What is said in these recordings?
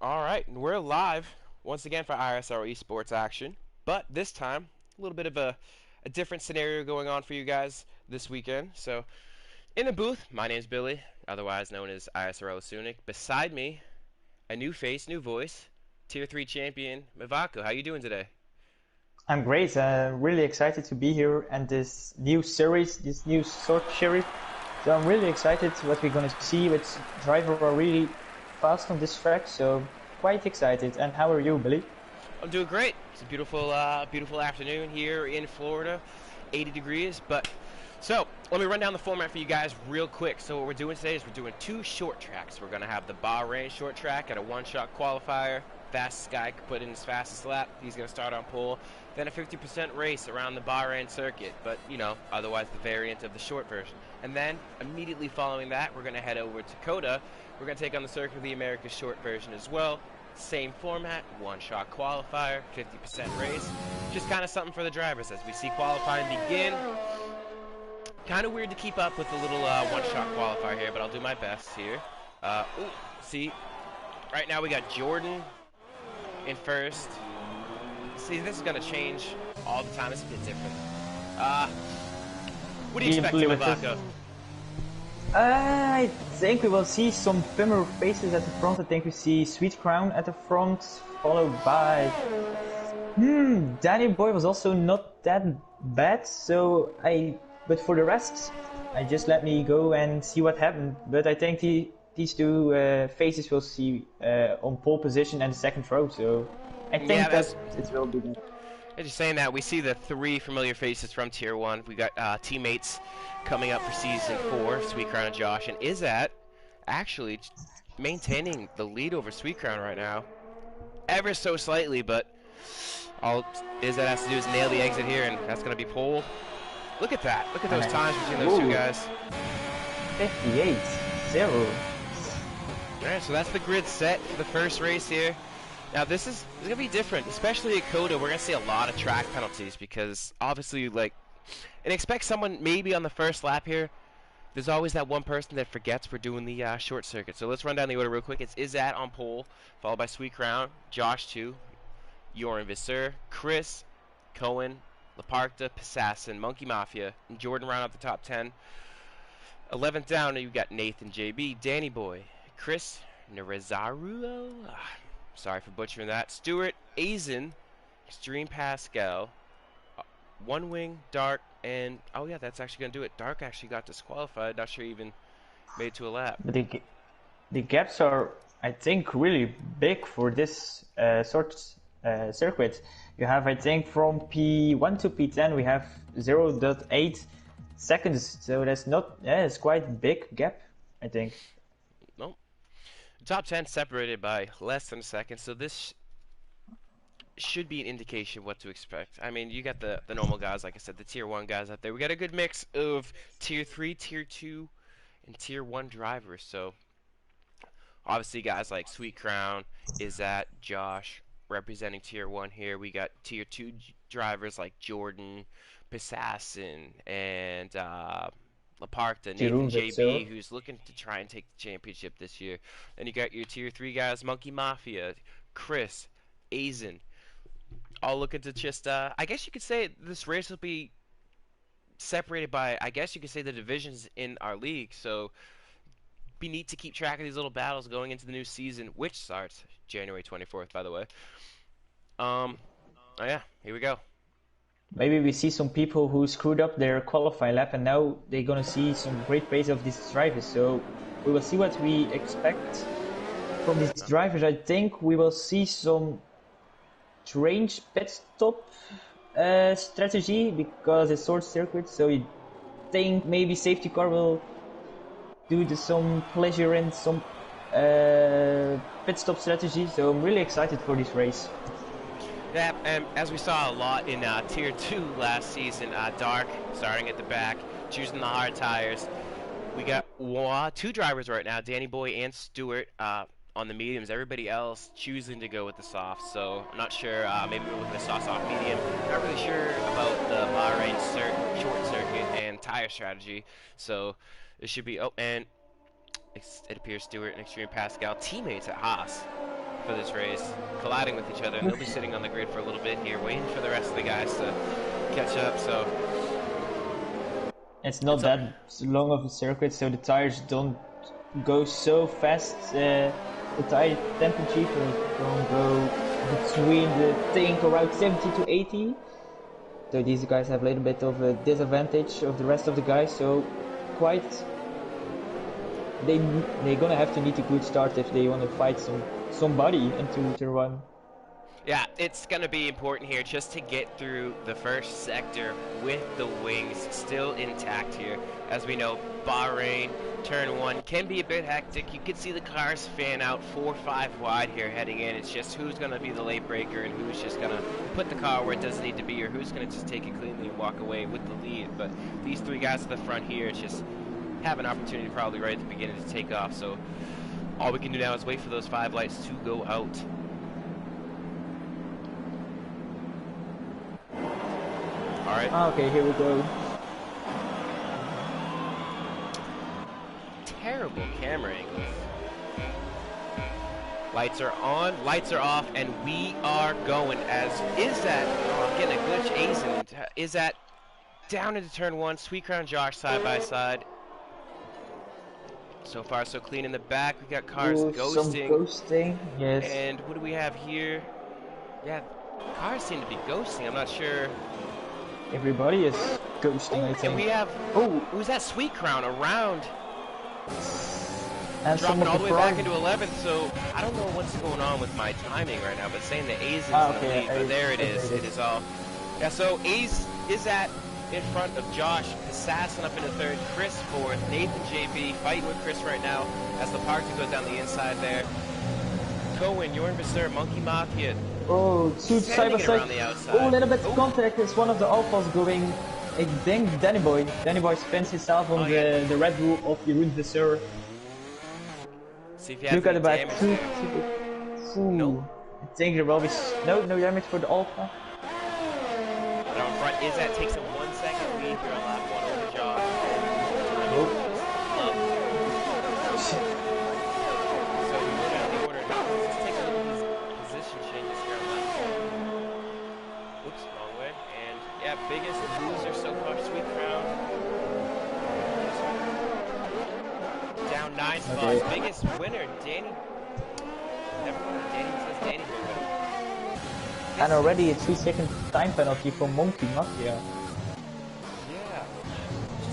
All right, we're live once again for ISRL Esports action, but this time a little bit of a different scenario going on for you guys this weekend. So, in the booth, my name's Billy, otherwise known as ISRL Sunic. Beside me, a new face, new voice, Tier 3 champion, Mivako. How you doing today? I'm great. Really excited to be here and this new series, this new sort series. So I'm really excited what we're gonna see. Which driver are really fast on this track. So quite excited. And how are you, Billy? I'm doing great. It's a beautiful, beautiful afternoon here in Florida, 80 degrees. But so let me run down the format for you guys real quick. So what we're doing today is we're doing two short tracks. We're gonna have the Bahrain short track at a one-shot qualifier. Fastest guy can put in his fastest lap. He's gonna start on pole. Then a 50% race around the Bahrain circuit, but otherwise the variant of the short version. And then immediately following that, we're gonna head over to COTA. We're gonna take on the Circuit of the Americas short version as well. Same format, one-shot qualifier, 50% race. Just kind of something for the drivers as we see qualifying begin. Kind of weird to keep up with the little one-shot qualifier here, but I'll do my best here. See, right now we got Jordan in first. See, this is going to change all the time. It's a bit different. What do you expect, Billy with this. Mavako? I think we will see some familiar faces at the front. I think we see Sweet Crown at the front, followed by Danny Boy was also not that bad. But for the rest, I just let me go and see what happened. But I think these two faces will see on pole position and the second row. So I think that it will be good. As you're saying that, we see the three familiar faces from Tier 1. We got teammates coming up for Season 4, Sweet Crown and Josh, and Izat actually maintaining the lead over Sweet Crown right now. Ever so slightly, but all Izat has to do is nail the exit here, and that's going to be pole. Look at that. Look at those times between those two guys. 58-0. Alright, so that's the grid set for the first race here. Now this is going to be different, especially at COTA. We're going to see a lot of track penalties because obviously, and expect someone maybe on the first lap here. There's always that one person that forgets we're doing the short circuit. So let's run down the order real quick. It's Izat on pole, followed by Sweet Crown, Josh 2, Joran Visser, Chris, Cohen, Laparta, Passassin, Monkey Mafia, and Jordan round up the top 10. 11th down, you got Nathan JB, Danny Boy, Chris Narezaruo. Sorry for butchering that. Stuart, Azen, Extreme Pascal, One Wing, Dark, and oh yeah, that's actually gonna do it. Dark actually got disqualified. Not sure he even made it to a lap. But the gaps are, I think, really big for this circuit. You have, I think, from P1 to P10, we have 0.8 seconds. So that's not, it's quite a big gap, I think. No. Top 10 separated by less than a second, so this should be an indication what to expect. I mean, you got the normal guys, like I said, the Tier 1 guys out there. We got a good mix of Tier 3, Tier 2, and Tier 1 drivers. So, obviously, guys like Sweet Crown, Izat, Josh, representing Tier 1 here. We got Tier 2 drivers like Jordan, Passassin, and Laparta, Nathan JB, who's looking to try and take the championship this year. Then you got your Tier 3 guys, Monkey Mafia, Chris, Azen, all looking to just, I guess you could say this race will be separated by, I guess you could say, the divisions in our league. So, be neat to keep track of these little battles going into the new season, which starts January 24th, by the way. Oh yeah, here we go. Maybe we see some people who screwed up their qualifying lap and now they're gonna see some great pace of these drivers. So we will see what we expect from these drivers. I think we will see some strange pit stop strategy because it's short circuit. So you think maybe safety car will do some pleasure in some pit stop strategy. So I'm really excited for this race. Yeah, and as we saw a lot in Tier 2 last season, Dark starting at the back, choosing the hard tires. We got two drivers right now, Danny Boy and Stuart, on the mediums. Everybody else choosing to go with the soft. So I'm not sure, maybe with the soft medium. Not really sure about the Bahrain short circuit and tire strategy. So it should be, oh, and it appears Stuart and Extreme Pascal, teammates at Haas. of this race, colliding with each other, and they'll be sitting on the grid for a little bit here, waiting for the rest of the guys to catch up. So it's not that long of a circuit, so the tires don't go so fast. The tire temperature don't go between the tank around 70 to 80. So these guys have a little bit of a disadvantage of the rest of the guys. So quite, they're gonna have to need a good start if they want to fight somebody into turn one. Yeah, it's going to be important here just to get through the first sector with the wings still intact here. As we know, Bahrain, turn one can be a bit hectic. You can see the cars fan out 4 or 5 wide here heading in. It's just who's going to be the late breaker and who's just going to put the car where it doesn't need to be, or who's going to just take it cleanly and walk away with the lead. But these 3 guys at the front here just have an opportunity probably right at the beginning to take off. So all we can do now is wait for those 5 lights to go out. Alright. Okay, here we go. Terrible camera angles. Lights are on, lights are off, and we are going as Izzat, oh, I'm getting a glitch, Azen, Izzat down into turn one, Sweet Crown Josh side by side. So far so clean in the back, we got cars ghosting. Some ghosting, yes. And what do we have here? Yeah, cars seem to be ghosting, I'm not sure. Everybody is ghosting, I think. And we have, who's that Sweet Crown around? And dropping all the way back into 11th, so I don't know what's going on with my timing right now, but saying that A's is in the lead, but there it is, it is all. Yeah, so A's is in front of Josh, Assassin up into 3rd, Chris 4th, Nathan JB fighting with Chris right now as the Parker goes down the inside there. Cohen, Jorn Visser, Monkey Mafia. Oh, two side by side. Oh, a little bit of contact. It's one of the Alphas going. I think Danny Boy. Danny Boy spends himself on the Red Bull of Jeroen Visser. See if you have look at the back. No. I think there will be no damage for the Alpha. But on front, Izzat takes a 1 second lead here on lap 1 over Josh. So we go down the order. Now let's just take a look at these position changes here on lap 1. Oops, wrong way. And yeah, biggest loser so far, Sweet Crown. Down 9 spots. Okay. Biggest winner, Danny. Never mind, Danny says Danny here. And already a 3-second time penalty for Monkey Mafia. Yeah.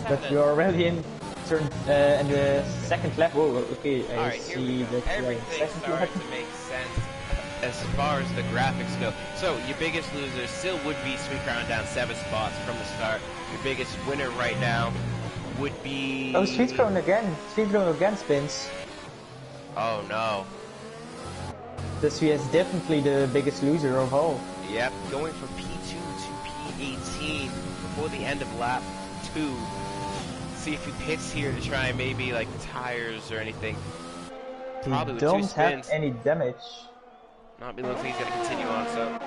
But we're already in turn in the second lap. Oh, okay. I see that. Everything starts to make sense as far as the graphics go. So your biggest loser still would be Sweet Crown down 7 spots from the start. Your biggest winner right now would be... Oh, Sweet Crown again. Sweet Crown again spins. Oh no. This is definitely the biggest loser of all. Yep, going from P2 to P18 before the end of lap 2. See if he pits here to try and maybe like tires or anything. Probably with 2 spins. Don't have any damage. Not looks like he's going to continue on, so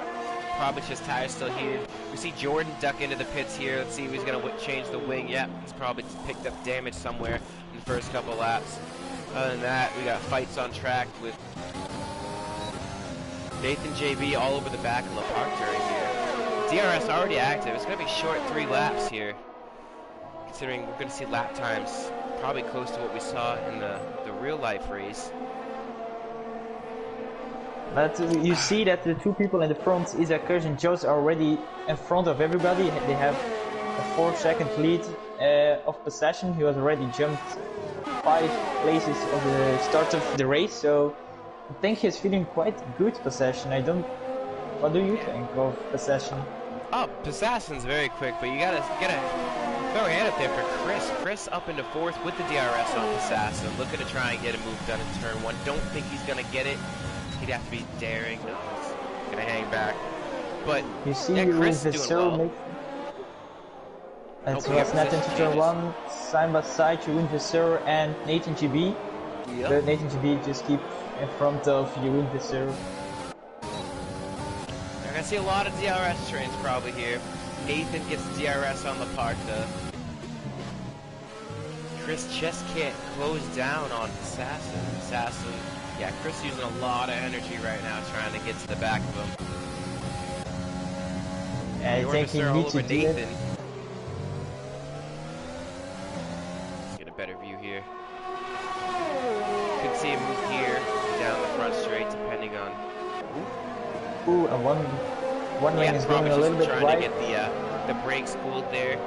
probably just tires still heated. We see Jordan duck into the pits here. Let's see if he's going to change the wing. Yep, he's probably picked up damage somewhere in the first couple laps. Other than that, we got fights on track with Nathan JB all over the back of the park during here. DRS already active. It's going to be short 3 laps here, considering we're going to see lap times probably close to what we saw in the real life race. But you see that the 2 people in the front, Isaac Kers and Josh, are already in front of everybody. They have a 4-second lead of possession. He was already jumped 5 places of the start of the race, so I think he's feeling quite good possession. What do you think of possession? Oh, Possession's very quick, but you gotta throw a hand up there for Chris. Chris up into 4th with the DRS on Assassin, looking to try and get a move done in turn 1. Don't think he's gonna get it. He'd have to be daring. No, he's gonna hang back. But you see, yeah, Chris is doing well. And so it's not into turn 1, side by side, Jeroen Visser and Nathan GB. Yep. But Nathan GB just keep in front of Jeroen Visser. You're gonna see a lot of DRS trains probably here. Nathan gets DRS on the Parta. Chris just can't close down on Assassin. Assassin, yeah, Chris using a lot of energy right now trying to get to the back of him. I think he needs to do Nathan. it. Let's get a better view here. Could see him move here, down the front straight, depending on. Ooh, and one wing is going a little bit trying wide. to get the brakes cooled there.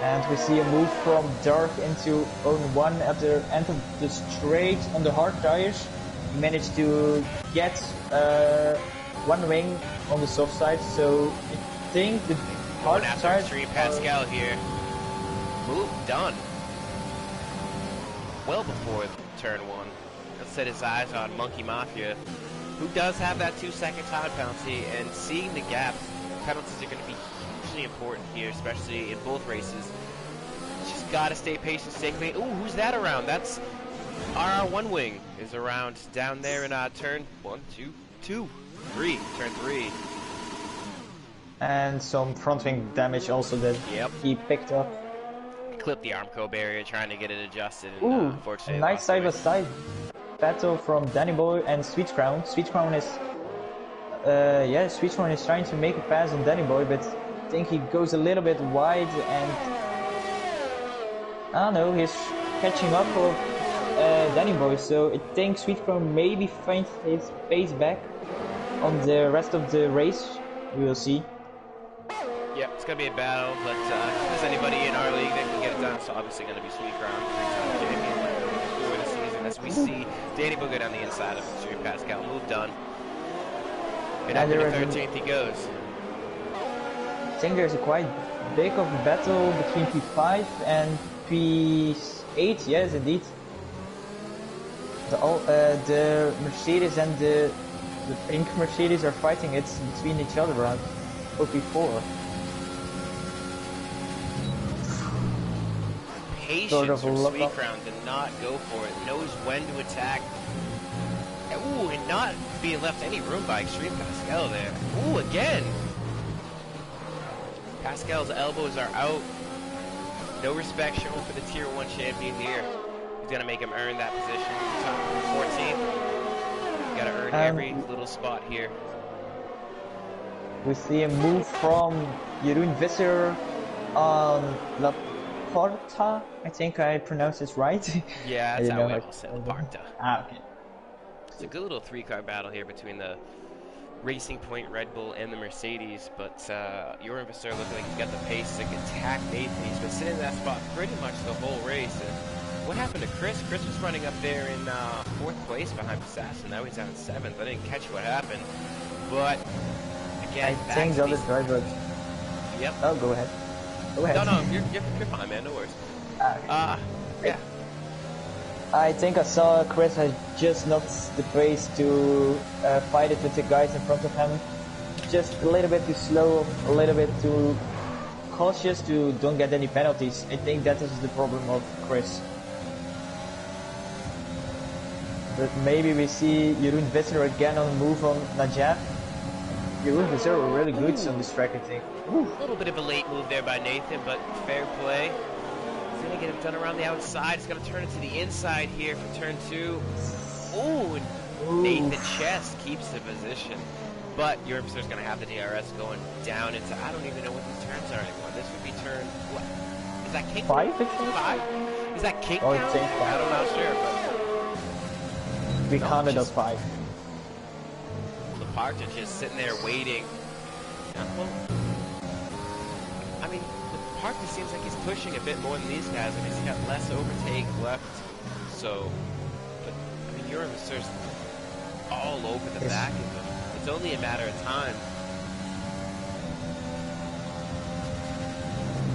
And we see a move from dark into zone 1 at the end of the straight on the hard tires. He managed to get one wing on the soft side, so I think the hard tires. Pascal here. Move done. Well before turn 1. Let's set his eyes on Monkey Mafia, who does have that 2-second time penalty, and seeing the gap, penalties are going to be hugely important here, especially in both races. Just gotta stay patient, stay clean. Ooh, who's that around? That's our one wing is around down there in turn 1, 2, 3. Turn 3. And some front wing damage also that he picked up. Clipped the Armco barrier, trying to get it adjusted. And, ooh, unfortunately, a nice side-by-side battle from Danny Boy and Sweet Crown. Sweet Crown is, Sweet Crown is trying to make a pass on Danny Boy, but I think he goes a little bit wide, and I don't know, he's catching up with Danny Boy, so I think Sweet Crown maybe finds his pace back on the rest of the race. We will see. Yeah, it's going to be a battle, but if there's anybody in our league that can get it done, it's obviously going to be Sweet Crown, three-time champion for the season, as we see Danny Boy go down the inside of Sweet Pascal. Move done. And after the 13th he goes. I think there's a quite big of a battle between P5 and P8, yes indeed. The Mercedes and the pink Mercedes are fighting it between each other around OP4. Patience from Sweet Crown to not go for it, knows when to attack. Ooh, and not being left any room by Extreme Pascal there. Ooh, again! Pascal's elbows are out. No respect shown for the Tier 1 champion here. He's gonna make him earn that position. Top 14. Gotta earn every little spot here. We see a move from Jeroen Visser on La Porta. I think I pronounced this right. Yeah, that's how we all say La Porta. Ah, okay. It's a good little three-car battle here between the Racing Point Red Bull and the Mercedes, but Jeroen Visser looking like he's got the pace to attack Nathan. He's been sitting in that spot pretty much the whole race. And what happened to Chris? Chris was running up there in 4th place behind Assassin. Now he's down in 7th. I didn't catch what happened, but again, I think the other driver. Yep. Oh, go ahead. Go ahead. No, you're fine, man. No worries. Yeah. I think I saw Chris has just not the pace to fight it with the guys in front of him. Just a little bit too slow, a little bit too cautious to don't get any penalties. I think that is the problem of Chris. But maybe we see Jeroen Visser again on the move on Najaf. Jeroen Visser were really good on this track, I think. Ooh. A little bit of a late move there by Nathan, but fair play. He's going to get him done around the outside. He's going to turn it to the inside here for turn 2. Ooh, and Nathan chest keeps the position. But Jeroen Visser's going to have the DRS going down into, I don't even know what these turns are anymore. This would be turn, what? Is that King? 5? 5? Is that King count? I'm not sure, but... We counted as 5. Laparta just sitting there waiting. Well, I mean, Laparta seems like he's pushing a bit more than these guys. I mean, he's got less overtake left. So, but I mean, Jeroen Visser's all over the back of him. It's only a matter of time.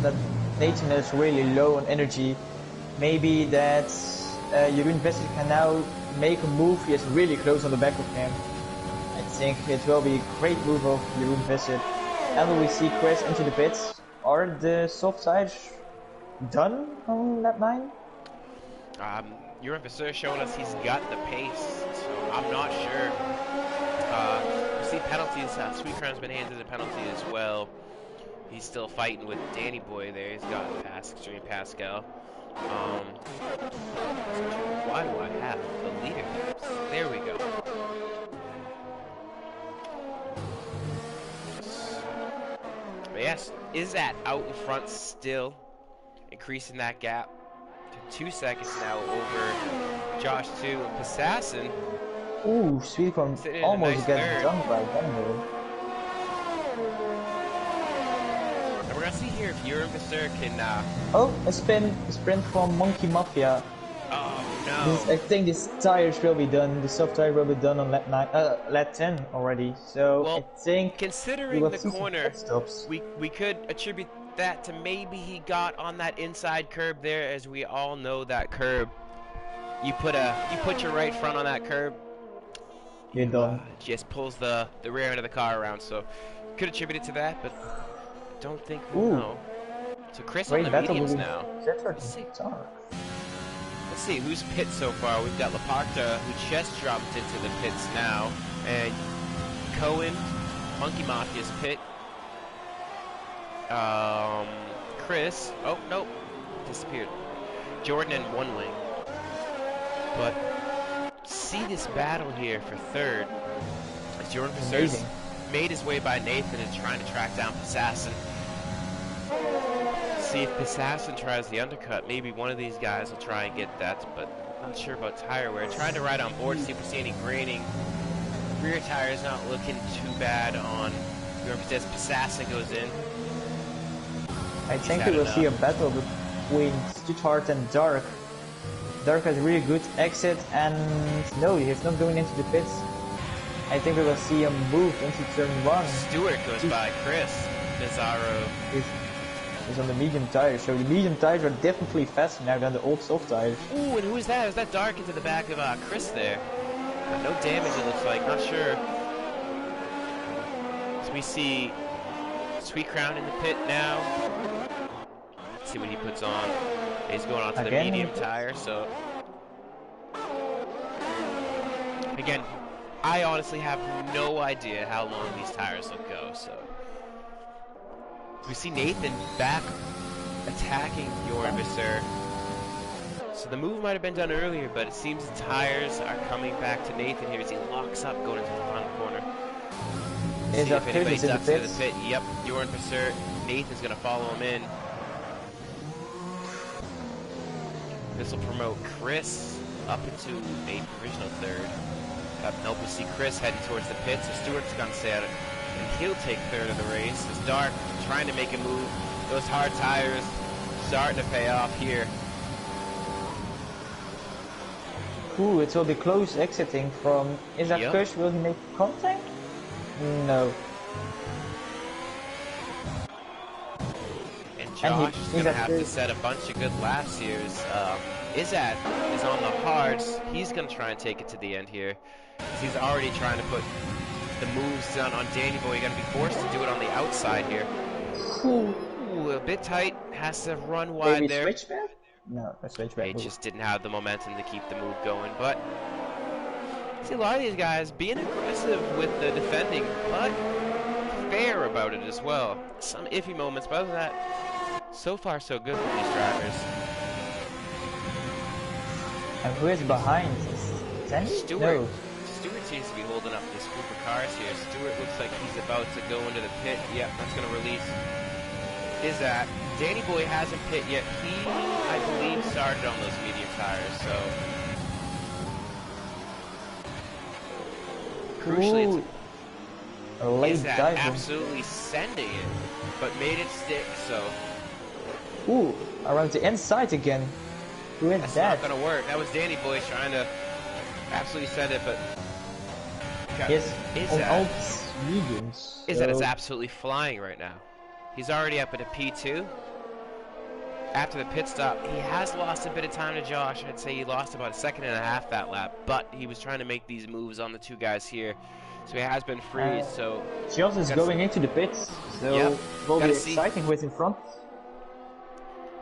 That Nathan is really low on energy. Maybe that Jeroen Visser can now make a move. He is really close on the back of him. I think it will be a great move of Jeroen Visser. And we see Chris into the pits. Are the soft sides done on lap 9? Jeroen Visser showing us he's got the pace, so I'm not sure. We see penalties. Sweet Crown's been handed a penalty as well. He's still fighting with Danny Boy there. He's got past Extreme Pascal. Why do I have the leader maps? There we go. But yes, is that out in front still, increasing that gap to 2 seconds now over Josh 2. Assassin. Ooh, Sweetcorn Sitting in a almost nice gets third. done by Denver. And we're gonna see here if Urimbasur can. Oh, a sprint from Monkey Mafia. Oh no! I think these tires will be done. The soft tire will be done on lap 10 already. So Well, I think we considering will the see some corner, pit stops. we could attribute that to maybe he got on that inside curb there, as we all know that curb. You put your right front on that curb. You're done. Just pulls the rear end of the car around. So could attribute it to that, but I don't think we'll know. So Chris on Great the battle mediums between now. Let's see. Let's see who's pit so far. We've got Laparta, who just dropped into the pits now, and Cohen, Monkey Mafia's pit. Chris. Oh nope, disappeared. Jordan and One Wing. But see this battle here for third. As Jordan Pursues made his way by Nathan and trying to track down Assassin. See if Assassin tries the undercut. Maybe one of these guys will try and get that, but not sure about tire wear. Trying to ride on board to see if we see any graining. Rear tire is not looking too bad on whoever says Assassin goes in. I think we will see a battle between Stuttgart and Dark. Dark has really good exit, and no, he's not going into the pits. I think we will see him move into turn 1. Stewart goes by Chris. Bizarro is on the medium tires, so the medium tires are definitely faster now than the old soft tires. Ooh, and who is that? Is that Dark into the back of Chris there? No damage, it looks like. Not sure. So we see Sweet Crown in the pit now. Let's see what he puts on. He's going on to the medium tire, so... Again, I honestly have no idea how long these tires will go, so... We see Nathan back attacking Urimbasur. So the move might have been done earlier, but it seems the tires are coming back to Nathan here as he locks up going into the final corner. See if anybody ducks into the pit. Yep, Urimbasur. Nathan's going to follow him in. This will promote Chris up into a provisional third. Nope, we see Chris heading towards the pit, so Stewart's going to stay out of it. And he'll take third of the race. It's Dark trying to make a move. Those hard tires starting to pay off here. Ooh, it will be close exiting from... Is that Kush? Will he make contact? No. And Josh is going to have to set a bunch of good laps here. Izzat is on the hards. He's going to try and take it to the end here. He's already trying to put the moves done on Danny Boy. You're going to be forced to do it on the outside here. Ooh, a bit tight. Has to run wide there. Switch back? No, a switch back. He just didn't have the momentum to keep the move going. But see a lot of these guys being aggressive with the defending, but fair about it as well. Some iffy moments, but other than that, so far so good with these drivers. And who is behind? Stewart. No. Stewart seems to be holding up this group of cars here. Stewart looks like he's about to go into the pit. Yep, that's going to release. Is that Danny Boy hasn't pit yet. He, I believe, started on those medium tires, so crucially, is that absolutely sending it, but made it stick. So, ooh, around the inside again. Who is that? That's not gonna work. That was Danny Boy trying to absolutely send it, but yes, on all mediums. Is that is absolutely flying right now. He's already up at a P2. After the pit stop, he has lost a bit of time to Josh. I'd say he lost about a second and a half that lap, but he was trying to make these moves on the two guys here. So he has been freed, so... Josh is going into the pits, so it will be exciting with in front.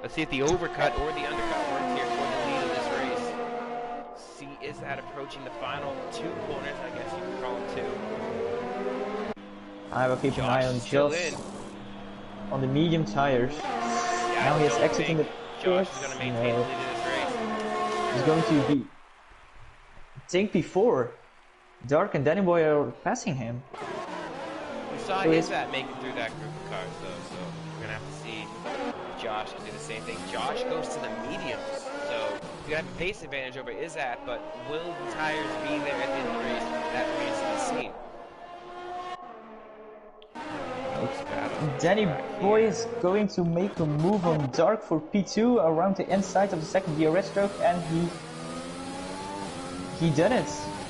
Let's see if the overcut or the undercut works here for the lead of this race. See, is that approaching the final two corners? I guess you could call them two. I will keep an eye on Josh. on the medium tires. Yeah, Now I he is don't exiting think the Josh pits. is going to maintain the No, lead in this race. he's going to be. Think before Dark and Danny Boy are passing him. We saw So he's Izat making through that group of cars, though, so we're going to have to see if Josh can do the same thing. Josh goes to the mediums, so you have a pace advantage over Izat, but will the tires be there at the end of the race? That remains to be seen. Close battle on the Danny track Boy here. is going to make a move on Dark for P2 around the inside of the second DRS stroke, and he done it.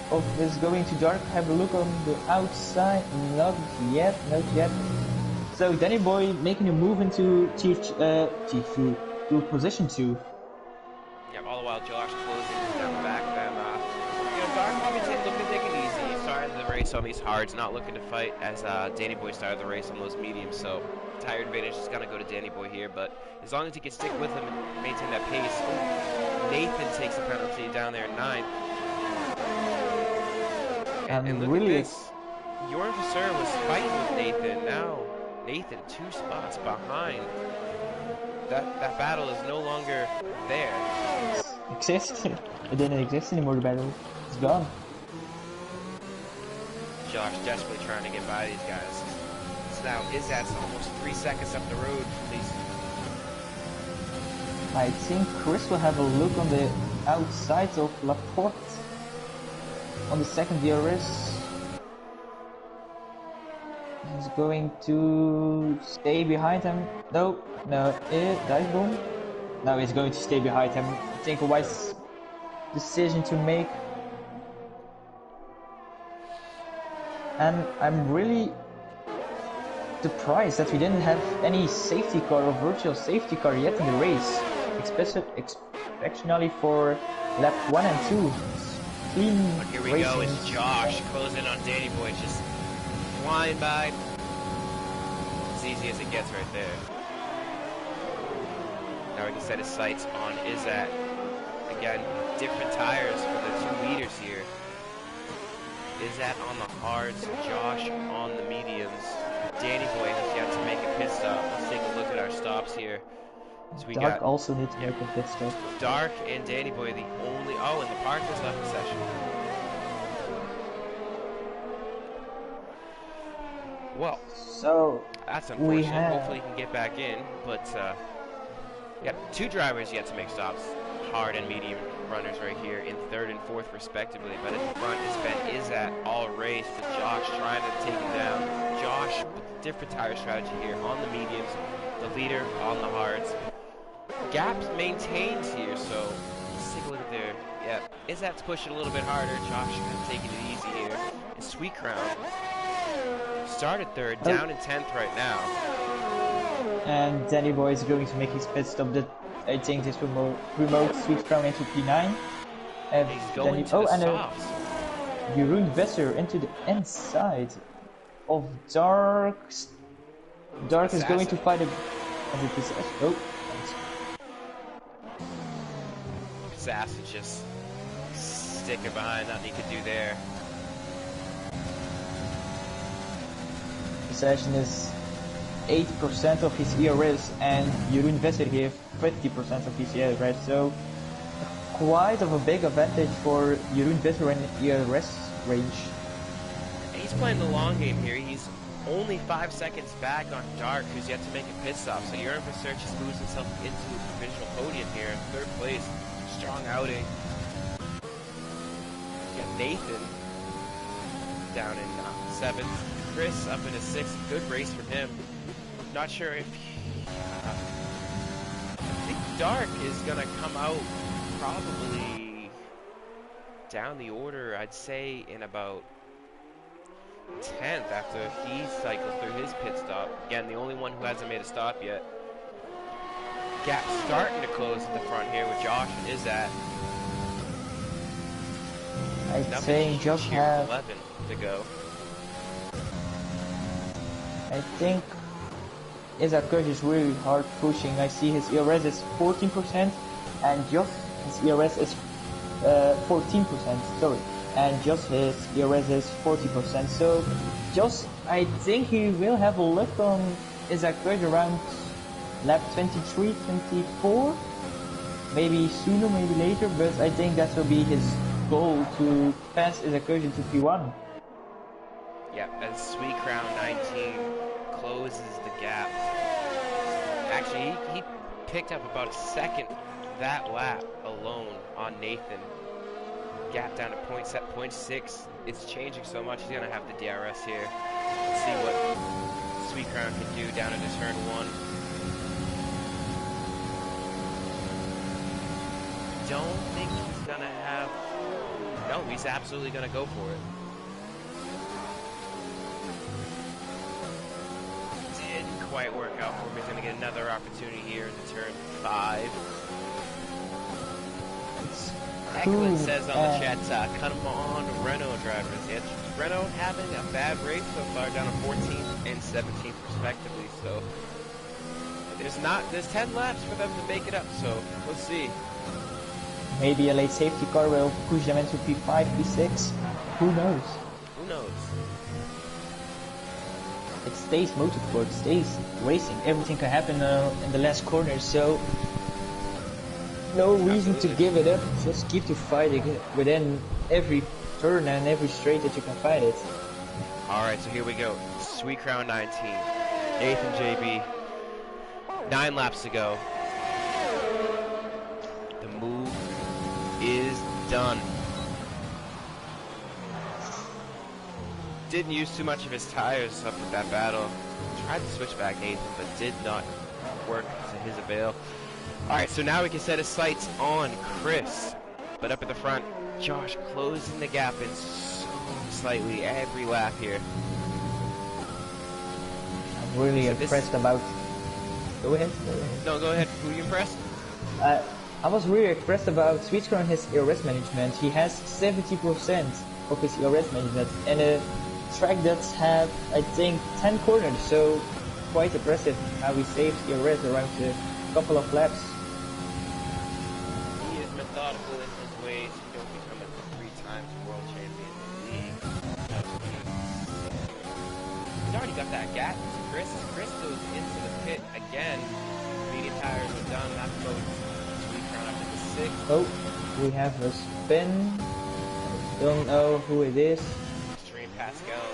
Of is going to Dark. Have a look on the outside. Not yet, not yet. So Danny Boy making a move into T2 to position 2. Yeah, all the while Josh closing down the back of them. Dark probably looking to take it easy. He started the race on these hards, not looking to fight as Danny Boy started the race on those mediums. So tire advantage is going to go to Danny Boy here, but as long as he can stick with him and maintain that pace. Oh, Nathan takes a penalty down there at 9. And look Really at this. Jorn Vasseur was fighting with Nathan. Now Nathan 2 spots behind. That battle is no longer there. exist. It didn't exist anymore. The battle, it's gone. Josh desperately trying to get by these guys. So now Izat's almost 3 seconds up the road from these. I think Chris will have a look on the outside of Laporte on the second DRS. He's going to stay behind him. No, dive bomb. No, he's going to stay behind him. I think a wise decision to make. And I'm really surprised that we didn't have any safety car or virtual safety car yet in the race, especially for lap 1 and 2. Clean But here we racing. go, it's Josh closing on Danny Boy, just flying by. As easy as it gets right there. Now we can set his sights on Izat. Again, different tires for the 2 leaders here. Izat on the hards, Josh on the mediums. Danny Boy has yet to make a pit stop. Let's take a look at our stops here. So we Dark got also needs to make a pit stop. Dark and Danny Boy the only... Oh, and the park has left the session. Well, So that's we unfortunate. have Hopefully he can get back in, but we got 2 drivers yet to make stops. Hard and medium runners right here in 3rd and 4th respectively, but at the front it's been Izat all race with Josh trying to take him down. Josh with a different tire strategy here on the mediums, the leader on the hards. Gaps maintains here, so let's take a look at there. Yeah, Izat's pushing a little bit harder. Josh kind of taking it easy here. And Sweet Crown started 3rd, down in 10th right now. and Danny Boy is going to make his pit stop. That I think this remote Sweet Crown into P9. He's going to the softs. Jeroen Besser into the inside of Dark. Dark is going to fight a possession. Oh, Assassin just sticking behind, nothing he could do there. possession is 8% of his ERS, and Jeroen Besser here 50% of his ERS. So quite of a big advantage for Jeroen Besser in ERS range. And he's playing the long game here. He's only 5 seconds back on Dark, who's yet to make a pit stop. So Jorn Vasseur just moves himself into the provisional podium here in 3rd place. Strong outing. Got Nathan down in 7th. Chris up into 6th. Good race from him. Not sure if I think Dark is gonna come out probably down the order, I'd say in about 10th after he cycled through his pit stop. Again, the only one who hasn't made a stop yet. Gap starting to close at the front here with Josh and Izat. I'd say just Cheer have 11 to go. I think Isaac Kurz is really hard pushing. I see his ERS is 14% and just his ERS is 14%, sorry. And just his ERS is 40%. So just I think he will have a lift on Isaac Good around lap 23, 24. Maybe sooner, maybe later, but I think that will be his goal to pass Isaac Good into P1. Yeah, as Sweet Crown 19 closes the gap. Actually, he picked up about a second that lap alone on Nathan. Gap down to 0.6. It's changing so much. He's gonna have the DRS here. Let's see what Sweet Crown can do down into turn 1. Don't think he's gonna have. No, he's absolutely gonna go for it. Didn't quite work out for him. He's gonna get another opportunity here in turn 5. Eklund says on the chat, come on, Renault drivers. Yeah, Renault having a bad race so far, down to 14th and 17th respectively. So there's 10 laps for them to make it up. So we'll see. Maybe a late safety car will push them into P5, P6. Who knows? Who knows? It stays motorsport, stays racing. Everything can happen in the last corner. So. No reason to give it up, just keep to fighting within every turn and every straight that you can fight it. Alright, so here we go. Sweet Crown 19. Nathan JB. 9 laps to go. The move is done. Didn't use too much of his tires up with that battle. Tried to switch back Nathan, but did not work to his avail. Alright, so now we can set his sights on Chris. But up at the front, Josh closing the gap in so slightly every lap here. I'm really impressed about... Go ahead. No, go ahead. Who are you impressed? I was really impressed about Sweetcrown and his ERS management. He has 70% of his ERS management and a track that have, I think, 10 corners. So quite impressive how he saved ERS around a couple of laps. He is methodical in his ways. He don't become a 3-time world champion in the league. He's already got that gap to Chris. Chris goes into the pit again. Medium tires are done. That goes Sweet Crown up to the 6th. Oh, we have a spin. Don't know who it is. Extreme Pascal.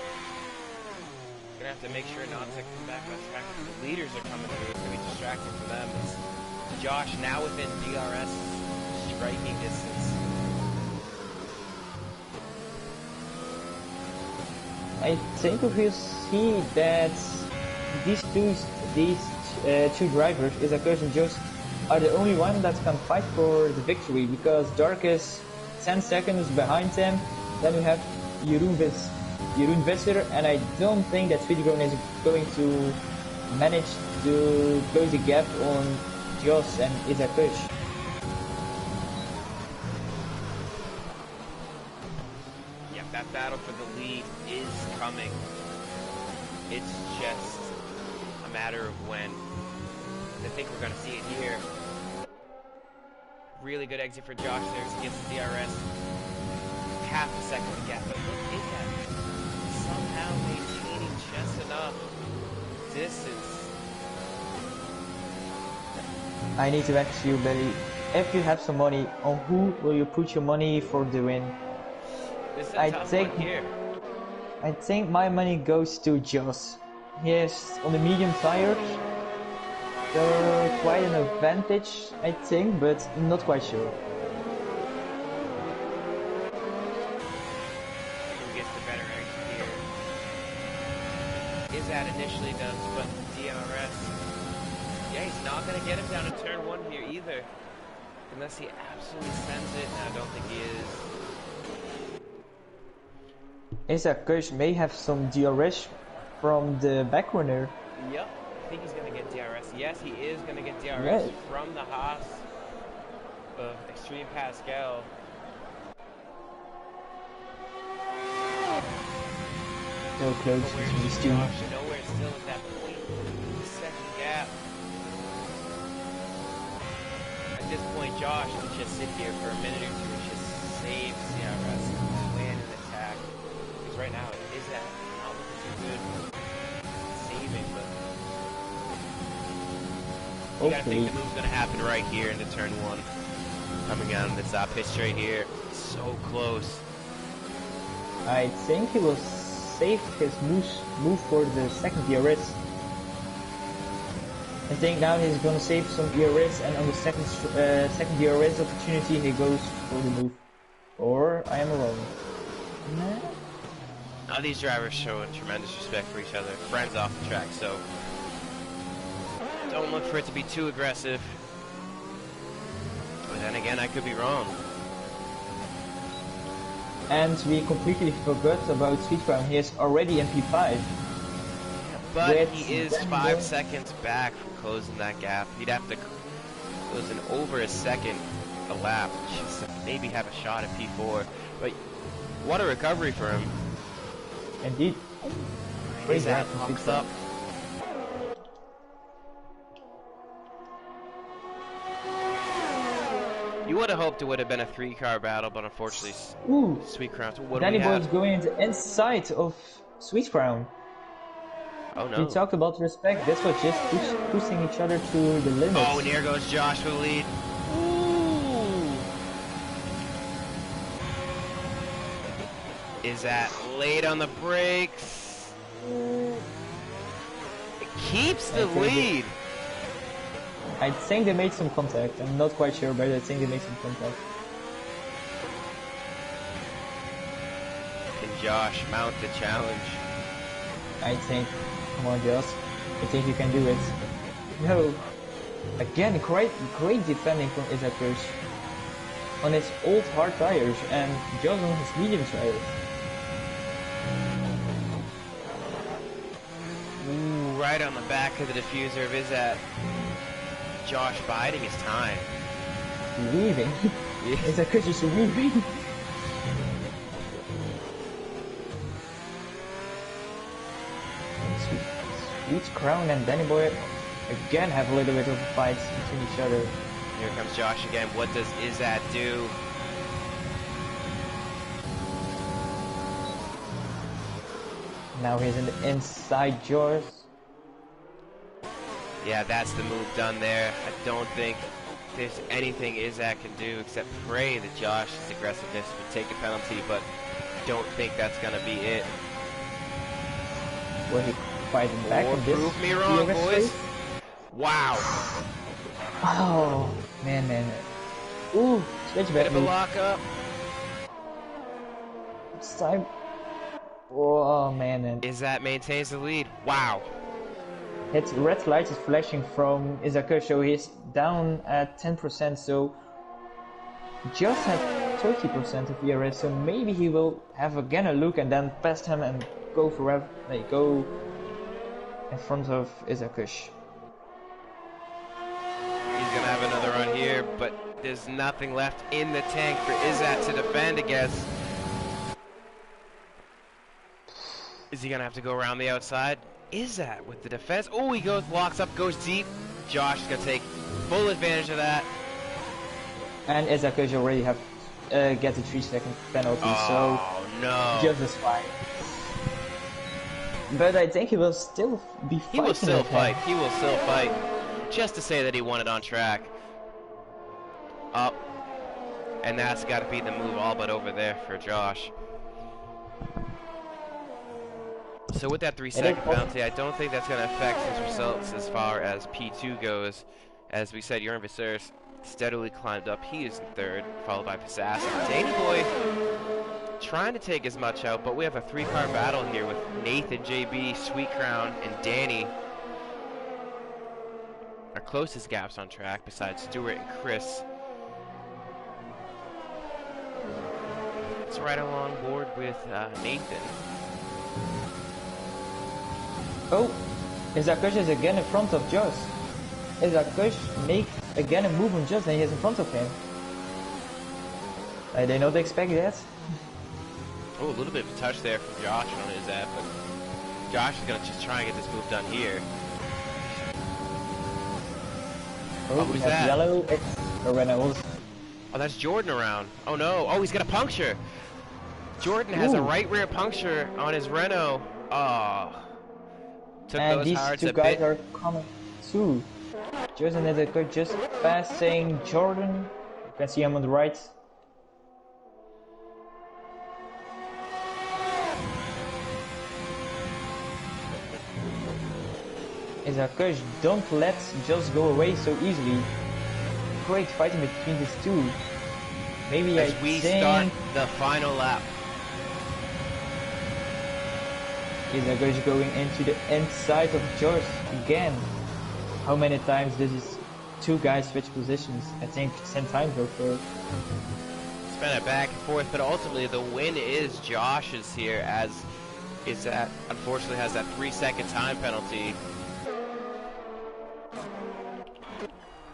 Gonna have to make sure not to come back on track. The leaders are coming through. It's gonna be distracting for them. It's Josh now within DRS striking distance. I think if you see that these two drivers, Isaac and Jost, are the only one that can fight for the victory, because Dark is 10 seconds behind them. Then we have Jeroen Visser, and I don't think that Sweetgrown is going to manage to close the gap on Jost and Isaac. Yeah, that battle for the lead is coming. It's just a matter of when. I think we're going to see it here. Really good exit for Josh there. He gets the DRS. Half a second to gap. But look at that. Somehow maintaining just enough distance. I need to ask you, Billy, if you have some money, on who will you put your money for the win? This is a tough one here. I think my money goes to Joss. Yes, on the medium tires, quite an advantage, I think, but not quite sure. Who gets the better exit here? Is that initially done, but DRS. Yeah, he's not going to get him down to turn 1 here either. Unless he absolutely sends it. No, I don't think he is. Isaac Kush may have some DRS from the back corner. Yep, I think he's going to get DRS. Yes, he is going to get DRS Right. from the Haas of Extreme Pascal. So close to these two. Josh nowhere still at that point. Second gap. At this point, Josh can just sit here for a minute or two and just save DRS and plan an attack. Because right now, it is that not looking too good. Saving, but You gotta think hopefully. the move's gonna happen right here into turn 1. Coming out on this pitch straight here. So close. I think he will save his move for the second DRS. I think now he's gonna save some DRS, and on the second DRS opportunity he goes for the move. Or I am wrong. Nah. Now these drivers show tremendous respect for each other. Friends off the track, so don't look for it to be too aggressive. But then again, I could be wrong. And we completely forgot about Sweet Crown. He is already in P5. But he is 5 seconds back from closing that gap. He'd have to close in over a second a lap just to maybe have a shot at P4. But what a recovery for him. Indeed. He's that locks up. You would have hoped it would have been a 3-car battle, but unfortunately, Ooh, Sweet Crown. What do Danny we Boy have? is going inside of Sweet Crown. Oh no. We talked about respect. This was just pushing each other to the limits. Oh, and here goes Josh for the lead. Ooh. Is that late on the brakes? It keeps the lead. I think they made some contact. I'm not quite sure, but I think they made some contact. Can Josh mount the challenge? I think. Come on, Josh. I think you can do it. No. Again, great defending from Isaac on his old hard tires and Josh on his medium tires. Ooh, right on the back of the diffuser of Izat. Josh biding his time. Weaving. Isaac is weaving. Sweet Crown and Danny Boy again have a little bit of a fight between each other. Here comes Josh again. What does Izat do? Now he's in the inside Josh. Yeah, that's the move done there. I don't think there's anything Izak can do except pray that Josh's aggressiveness would take a penalty, but I don't think that's going to be it. Will he fighting back Or in this? prove me wrong, boys. Race? Wow. Oh, man. Ooh, switch Bit back. of a lockup. It's time. Oh, man. Izat maintains the lead. Wow. His red light is flashing from Isaac, so he's down at 10%, so just had 30% of ERS, so maybe he will have again a look and then past him and go forever. Go in front of Isaac. He's gonna have another run here, but there's nothing left in the tank for Izat to defend against. Is he gonna have to go around the outside? Izat with the defense. Oh, he locks up, goes deep. Josh is gonna take full advantage of that. And Isaac already have get a 3-second penalty, so no, just as fine. But I think he will still be fighting. He will still with fight. him. He will still fight. Just to say that he won it on track. Up. And that's got to be the move all but over there for Josh. So with that 3-second penalty, I don't think that's going to affect his results as far as P2 goes. As we said, Jorn Visser's steadily climbed up. He is in third, followed by Passas. Danny Boy trying to take as much out, but we have a 3-car battle here with Nathan, JB, Sweet Crown, and Danny. Our closest gaps on track, besides Stuart and Chris. It's right along board with Nathan. Oh, Isaac is again in front of Josh. Isaac make again a move on Josh and he's in front of him. I did not expect that. Oh, a little bit of a touch there from Josh on his app, but Josh is going to just try and get this move done here. Oh, who's we have that? yellow. It's Reynolds. Oh, that's Jordan around. Oh no. Oh, he's got a puncture. Jordan has a right rear puncture on his Renault. Oh. Took And those these hards two a guys bit. are coming too. Just another car just passing Jordan. You can see him on the right. Is a coach, don't let just go away so easily. Great fighting between these two. Maybe As I we think start the final lap. is a coach going into the inside of George again. How many times does these two guys switch positions? I think 10 times or so. It's been a back and forth, but ultimately the win is Josh's here, as is that unfortunately has that 3-second time penalty.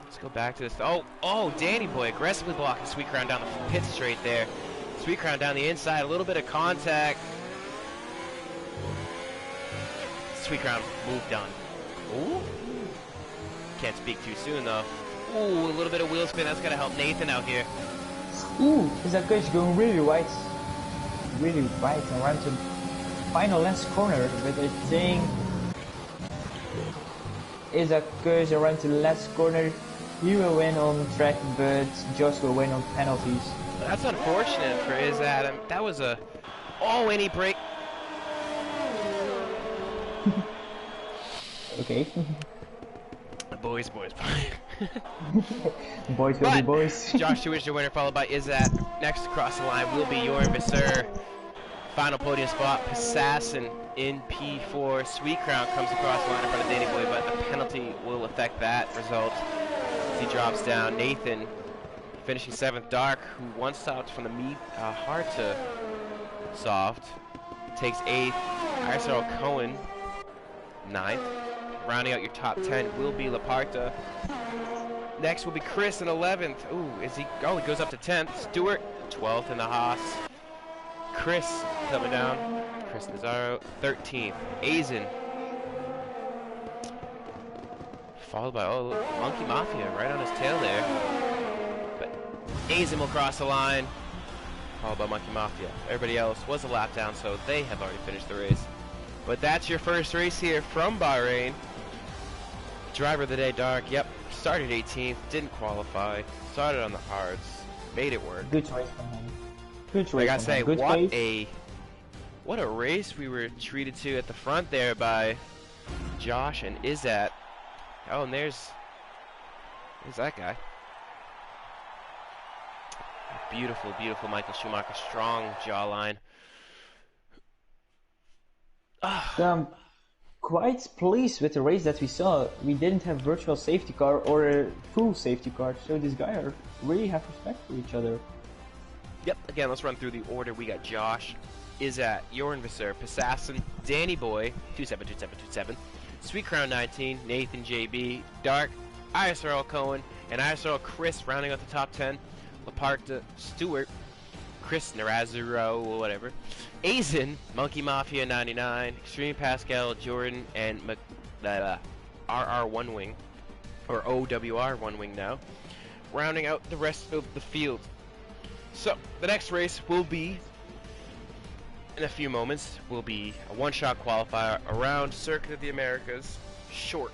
Let's go back to this. Oh, Danny Boy aggressively blocking Sweet Crown down the pit straight there. Sweet Crown down the inside, a little bit of contact. Sweet Crown moved on. Ooh. Can't speak too soon though. Ooh, a little bit of wheel spin. That's gonna help Nathan out here. Ooh, is that coach going really right and around to final last corner, but I think is a coach around to the last corner. He will win on track, but Josh will win on penalties. That's unfortunate for Adam. That was a and he break. Okay. Boys. Boys will be boys. Josh Stewart is your winner, followed by Izat. Next across the line will be your Visser. Final podium spot, Assassin in P4. Sweet Crown comes across the line in front of Danny Boy, but the penalty will affect that result as he drops down. Nathan finishing 7th. Dark, who once stopped from the hard to soft, takes 8th. ISRL Cohen, 9th. Rounding out your top 10 will be Laparta. Next will be Chris in 11th. Ooh, he goes up to 10th. Stewart, 12th in the Haas. Chris coming down. Chris Nazaro, 13th. Azen. Followed by, Monkey Mafia right on his tail there. But Azen will cross the line. Followed by Monkey Mafia. Everybody else was a lap down, so they have already finished the race. But that's your first race here from Bahrain. Driver of the day, Dark. Yep, started 18th, didn't qualify. Started on the hards, made it work. Good choice from him. Good choice. Like I say, good what a race we were treated to at the front there by Josh and Izat. Oh, and there's that guy. Beautiful, beautiful Michael Schumacher, strong jawline. I'm quite pleased with the race that we saw. We didn't have virtual safety car or a full safety car, so these guys really have respect for each other. Yep, again, let's run through the order. We got Josh, Izat, Jorn Visser, Passassin, Danny Boy, 272727, Sweet Crown 19, Nathan JB, Dark, ISRL Cohen, and ISRL Chris rounding out the top 10. Laparta, Stewart, Chris Narazuro, or whatever. Azen, Monkey Mafia 99, Extreme Pascal, Jordan, and RR One Wing, or OWR One Wing now, rounding out the rest of the field. So, the next race will be, in a few moments, will be a one-shot qualifier around Circuit of the Americas, short.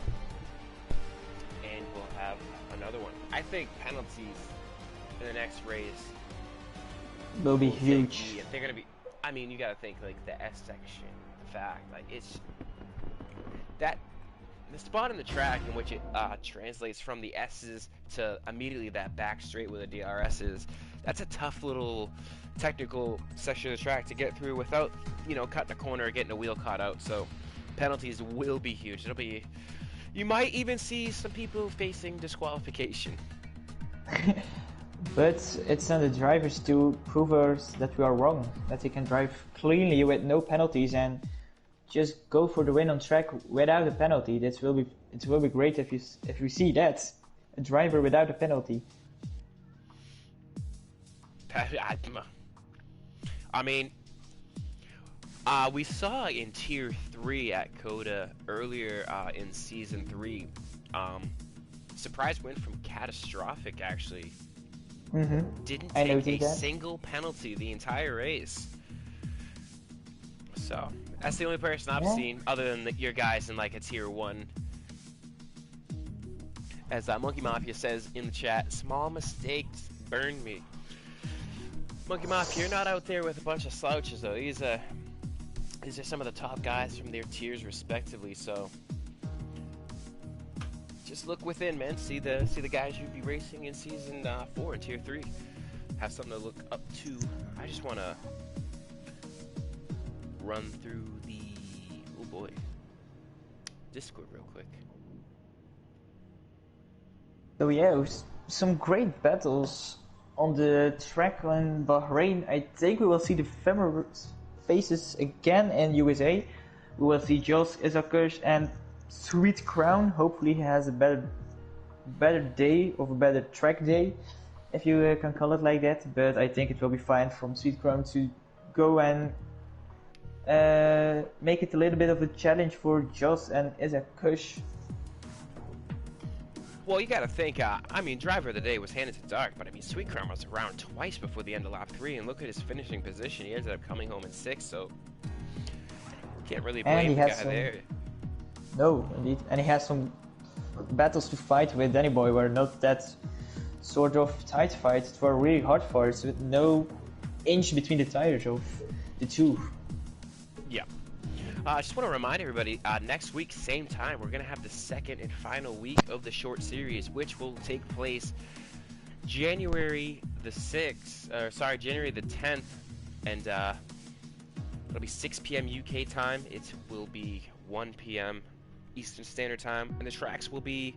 And we'll have another one. I think penalties in the next race will be huge. They're going to be, I mean, you got to think, like, the S section, the fact, like, it's, that, the spot in the track in which it translates from the S's to immediately that back straight where the DRS is, that's a tough little technical section of the track to get through without, cutting a corner or getting a wheel caught out. So penalties will be huge. It'll be, you might even see some people facing disqualification. But it's on the drivers to prove us that we are wrong, that they can drive cleanly with no penalties and just go for the win on track without a penalty. It will be great if you see that, a driver without a penalty. I mean, we saw in Tier 3 at COTA earlier in Season 3, surprise win from Catastrophic, actually. Didn't take a single penalty the entire race. So, that's the only person I've seen, other than your guys in like a Tier 1. As Monkey Mafia says in the chat, small mistakes burn me. Monkey Mafia, you're not out there with a bunch of slouches though. These are some of the top guys from their tiers respectively. So just look within, man. See the guys you'd be racing in season 4 and tier 3. Have something to look up to. I just want to run through the Discord real quick. So yeah, some great battles on the track in Bahrain. I think we will see the famous faces again in USA. We will see Jos Isakush and Sweet Crown. Hopefully he has a better day or a better track day, if you can call it like that. But I think it will be fine from Sweet Crown to go and make it a little bit of a challenge for Jos and Isakush. Well, you gotta think, I mean, driver of the day was handed to Dark, but I mean, Sweet Crown was around twice before the end of lap 3, and look at his finishing position. He ended up coming home in 6th, so can't really blame the guy there. No, indeed. And he has some battles to fight with Danny Boy, were not that sort of tight fights. It were really hard fights with no inch between the tires of the two. Yeah. I just want to remind everybody, next week, same time, we're going to have the second and final week of the short series, which will take place January the 10th, and it'll be 6 p.m. UK time. It will be 1 p.m. Eastern Standard Time, and the tracks will be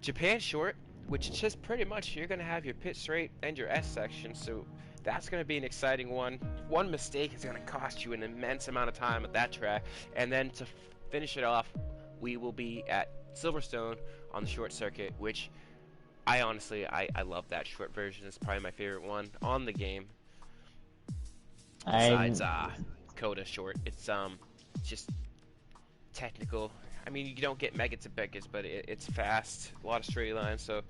Japan short, which is just pretty much you're going to have your pit straight and your S section, so that's going to be an exciting one. One mistake is going to cost you an immense amount of time at that track. And then to finish it off, we will be at Silverstone on the short circuit, which I honestly, I love that short version. It's probably my favorite one on the game. Besides COTA short. It's just technical. I mean, you don't get mega to Beckers, but it's fast. A lot of straight lines, so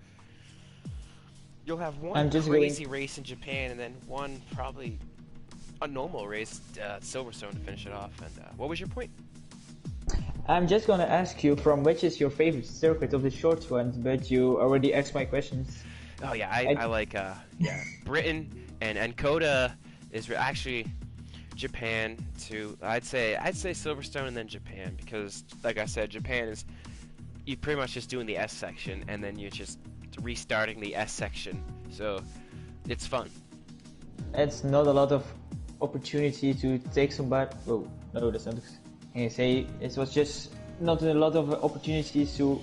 you'll have one crazy race in Japan, and then one probably a normal race at Silverstone to finish it off. And what was your point? I'm just gonna ask you from which is your favorite circuit of the short ones, but you already asked my questions. Oh yeah, I like Britain and COTA is actually Japan too. I'd say Silverstone and then Japan, because like I said, Japan is you're pretty much just doing the S section and then you're just restarting the S section, so it's fun. It's not a lot of opportunity to take somebody. Oh no, that's not. I say it was just not a lot of opportunities to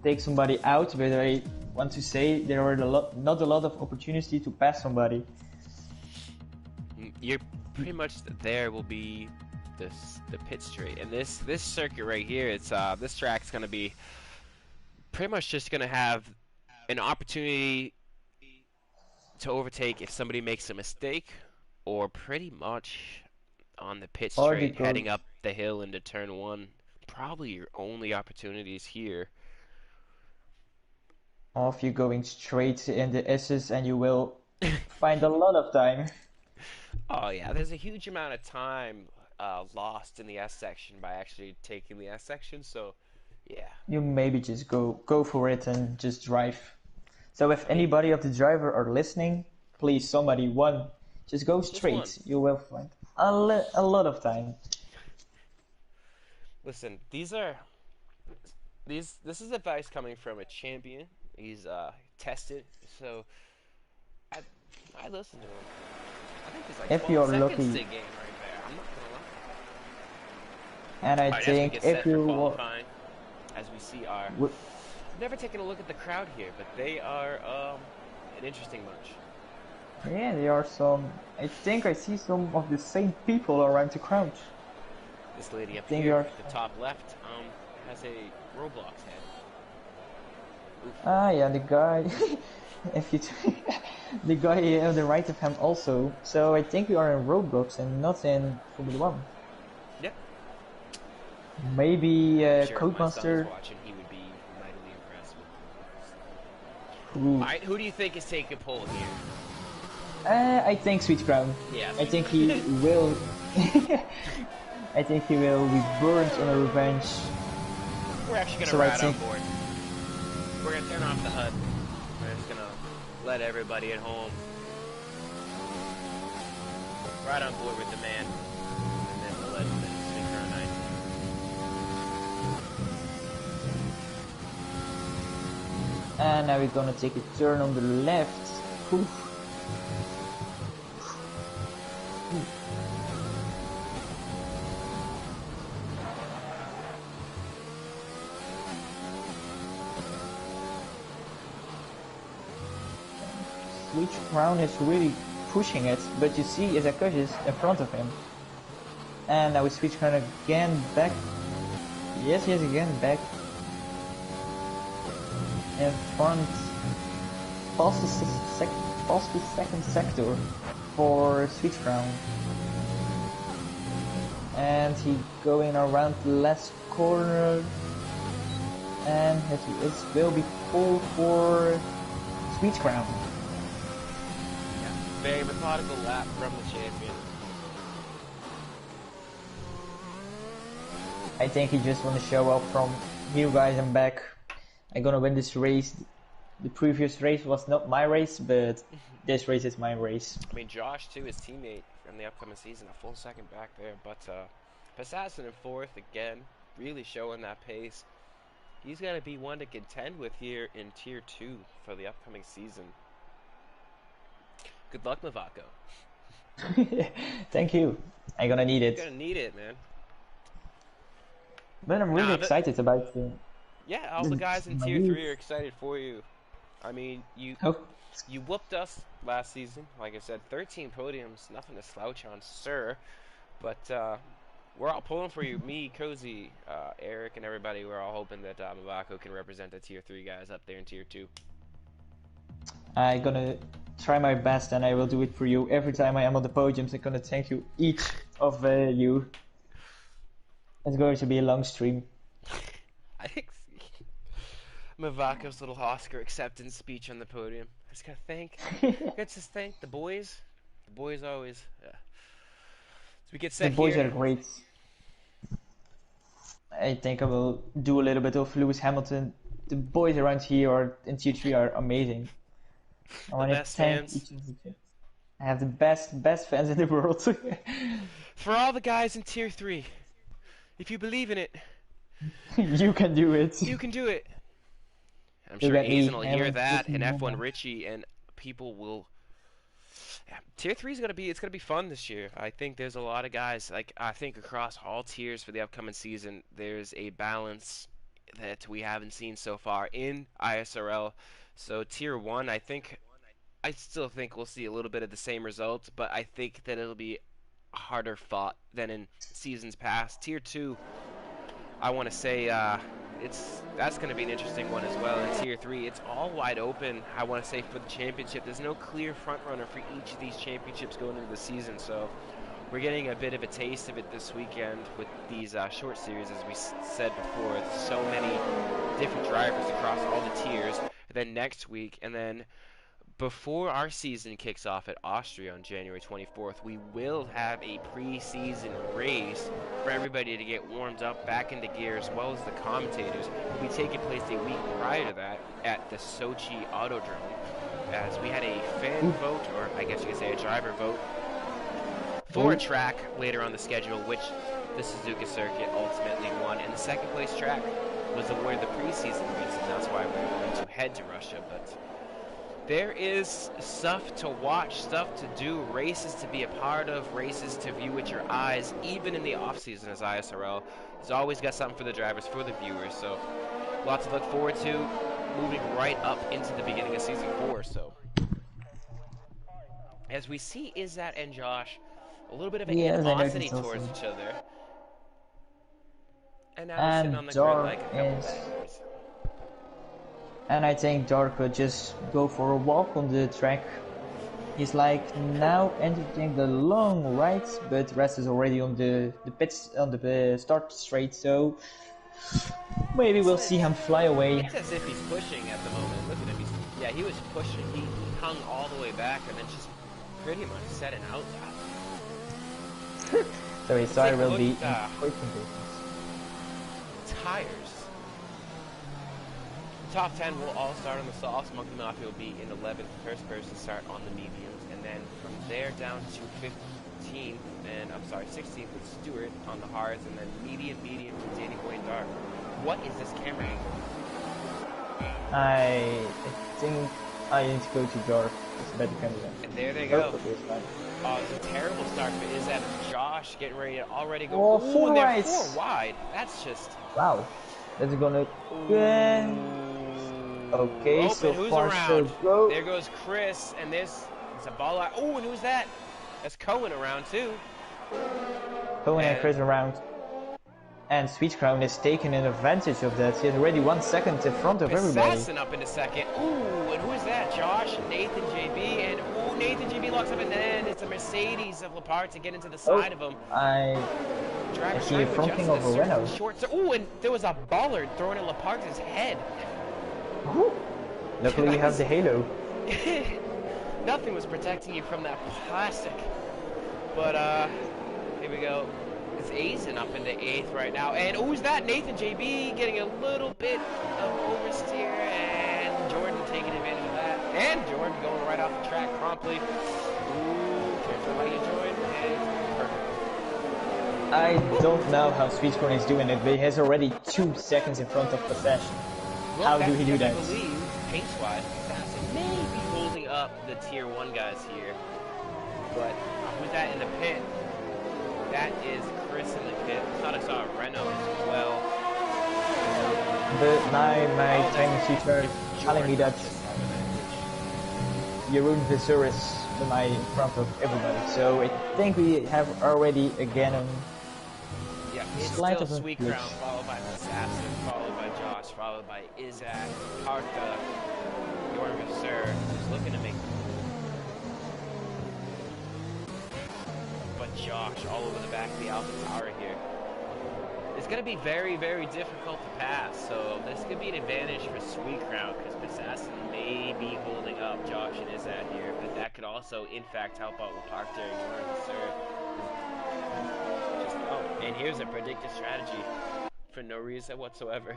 take somebody out, but I want to say there are not a lot of opportunity to pass somebody. You're pretty much there will be the pit straight, and this circuit right here. It's this track's gonna be pretty much just gonna have an opportunity to overtake if somebody makes a mistake, or pretty much on the pit straight heading up the hill into turn 1. Probably your only opportunities here. Or if you're going straight in the S's, and you will find a lot of time. Oh yeah, there's a huge amount of time lost in the S section by actually taking the S section, so yeah. You maybe just go for it and just drive. So if anybody of the driver are listening, please, somebody, just go straight. You will find a lot of time. Listen, this is advice coming from a champion. He's tested, so I listen to him. I think he's like if you're lucky. Game right there. I'm not gonna lie. And I think if you qualifying, as we see our. Never taken a look at the crowd here, but they are an interesting bunch. Yeah, there are some. I think I see some of the same people around the crowd. This lady up here, the top left, has a Roblox head. Oof. Ah, yeah, the guy. The guy on the right of him also. So I think we are in Roblox and not in Formula 1. Yep. Maybe sure, Codemaster. He would be mightily impressed. Alright, who do you think is taking pole here? I think Sweet Crown. Yeah. I think he will. I think he will be burned on a revenge. We're actually gonna ride on board. we're gonna turn off the HUD. We're just gonna let everybody at home right on board with the man, and then we'll let him synchronize. And now we're gonna take a turn on the left. Oof. Switch Crown is really pushing it, but you see Isakosh is in front of him. And now we switch Crown again back. Yes, again back. In front. Past the second sector for Switch Crown. And he going around the last corner. And it will be pulled for Switch Crown. Very methodical lap from the champion. I think he just want to show off from here, guys, I'm back. I'm gonna win this race. The previous race was not my race, but this race is my race. I mean, Josh, too, his teammate from the upcoming season, a full second back there. But Passassin in fourth again, really showing that pace. He's gonna be one to contend with here in Tier 2 for the upcoming season. Good luck, Mavako. Thank you. I'm gonna need it. You're gonna need it, man. But I'm really excited about it. Yeah, all the guys in Tier 3 are excited for you. I mean, you whooped us last season. Like I said, 13 podiums, nothing to slouch on, sir. But we're all pulling for you. Me, Cozy, Eric, and everybody. We're all hoping that Mavako can represent the Tier 3 guys up there in Tier 2. I'm gonna try my best, and I will do it for you. Every time I am on the podiums, I'm gonna thank you, each of you. It's going to be a long stream. I think Mavako's little Oscar acceptance speech on the podium. I just gotta thank the boys. The boys always. Yeah. So we get set. The boys here. are great. I think I will do a little bit of Lewis Hamilton. The boys around here in Tier 3 are amazing. I want to thank each of you. I have the best fans in the world. For all the guys in Tier 3, if you believe in it, you can do it. You can do it. I'm sure Hazen will hear that, and F1 Richie, and people will. Yeah, Tier 3 is gonna be fun this year. I think there's a lot of guys. Like I think across all tiers for the upcoming season, there's a balance that we haven't seen so far in ISRL. So Tier 1, I still think we'll see a little bit of the same results, but I think that it'll be harder fought than in seasons past. Tier 2, I want to say that's going to be an interesting one as well. In Tier 3, it's all wide open, I want to say, for the championship. There's no clear front runner for each of these championships going into the season, so we're getting a bit of a taste of it this weekend with these short series, as we said before. There's so many different drivers across all the tiers. Then next week, and then before our season kicks off at Austria on January 24th, we will have a pre-season race for everybody to get warmed up back into gear, as well as the commentators. Will be taking place a week prior to that at the Sochi Autodrome, as we had a fan vote, or I guess you could say a driver vote, for a track later on the schedule, which the Suzuka circuit ultimately won, and the second place track was awarded the preseason race, and that's why we're going to head to Russia. But there is stuff to watch, stuff to do, races to be a part of, races to view with your eyes, even in the off-season as ISRL. It's always got something for the drivers, for the viewers, so lots to look forward to, moving right up into the beginning of Season 4. So as we see Izzat and Josh, a little bit of an animosity towards each other. And now we're sitting on the grid like a couple backwards. And I think Dark could just go for a walk on the track. He's like now entering the long right, but rest is already on the pits on the start straight, so maybe we'll see him fly away. It's as if he's pushing at the moment. Look at him. Yeah, he was pushing. He hung all the way back and then just pretty much set an out lap. So his tire will be in tires. Top 10 will all start on the softs. Monkey Mafia will be in 11th. First person start on the mediums. And then from there down to 15th, and I'm sorry, 16th with Stewart on the hards. And then medium to Danny Boy and Dark. What is this camera angle? I think I need to go to Dark. It's a better candidate. And there they go. Oh, it's a terrible start for Izad and Josh getting ready to already go. Oh, four and they're wide. 4 wide. That's just... Wow. That's gonna... Okay, oh, so who's far around? so good. There goes Chris, and there's a ball out. Oh, and who's that? That's Cohen around too. Cohen and Chris around. And Sweet Crown is taking an advantage of that. He's already 1 second in front of everybody. Assassin up in a second. Ooh, and who is that? Josh, Nathan, JB, and ooh, Nathan, JB locks up, and then it's a Mercedes of Lepard to get into the side of him. I see a fronting of a Renault. Ooh, and there was a bollard thrown in Lepard's head. Woo. Luckily we have the halo. Nothing was protecting you from that plastic. But here we go. It's Azen up into 8th right now. And who's that? Nathan JB getting a little bit of oversteer, and Jordan taking advantage of that. And Jordan going right off the track promptly. Ooh, careful how you join. And perfect. I don't know how Sweet Corn is doing it, but he has already 2 seconds in front of possession. Well, how do he do that? I believe, pace-wise, Assassin may be holding up the Tier 1 guys here. But who's that in the pit? That is Chris in the pit. I thought I saw a Renault as well. But my timing teacher telling me that Jeroen Visser is in front of everybody. So I think we have already again yeah, it's slight still of Sweet Crown, followed by Assassin, followed by Josh, followed by Izak, Parka, Jeroen Visser, who's looking to make... But Josh all over the back of the Alpha Tower here. It's going to be very, very difficult to pass, so this could be an advantage for Sweet Crown, because Assassin may be holding up Josh and Izak here, but that could also, in fact, help out with Park during Jeroen Visser. And here's a predictive strategy for no reason whatsoever.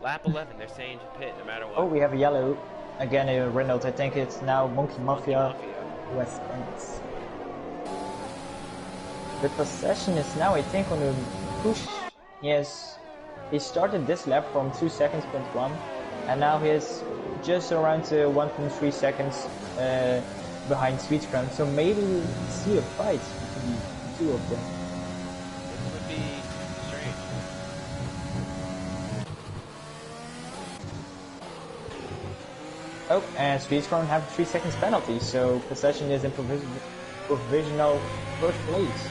Lap 11, they're saying to pit no matter what. Oh, we have a yellow. Again, a Renault. I think it's now Monkey Mafia. West Ends. The possession is now, I think, on a push. Yes, he started this lap from 2 seconds, 0.1, and now he is just around 1.3 seconds behind Sweet Crown. So maybe we'll see a fight between the two of them. Oh, and Sweet Crown have 3 seconds penalty, so possession is in provisional first place.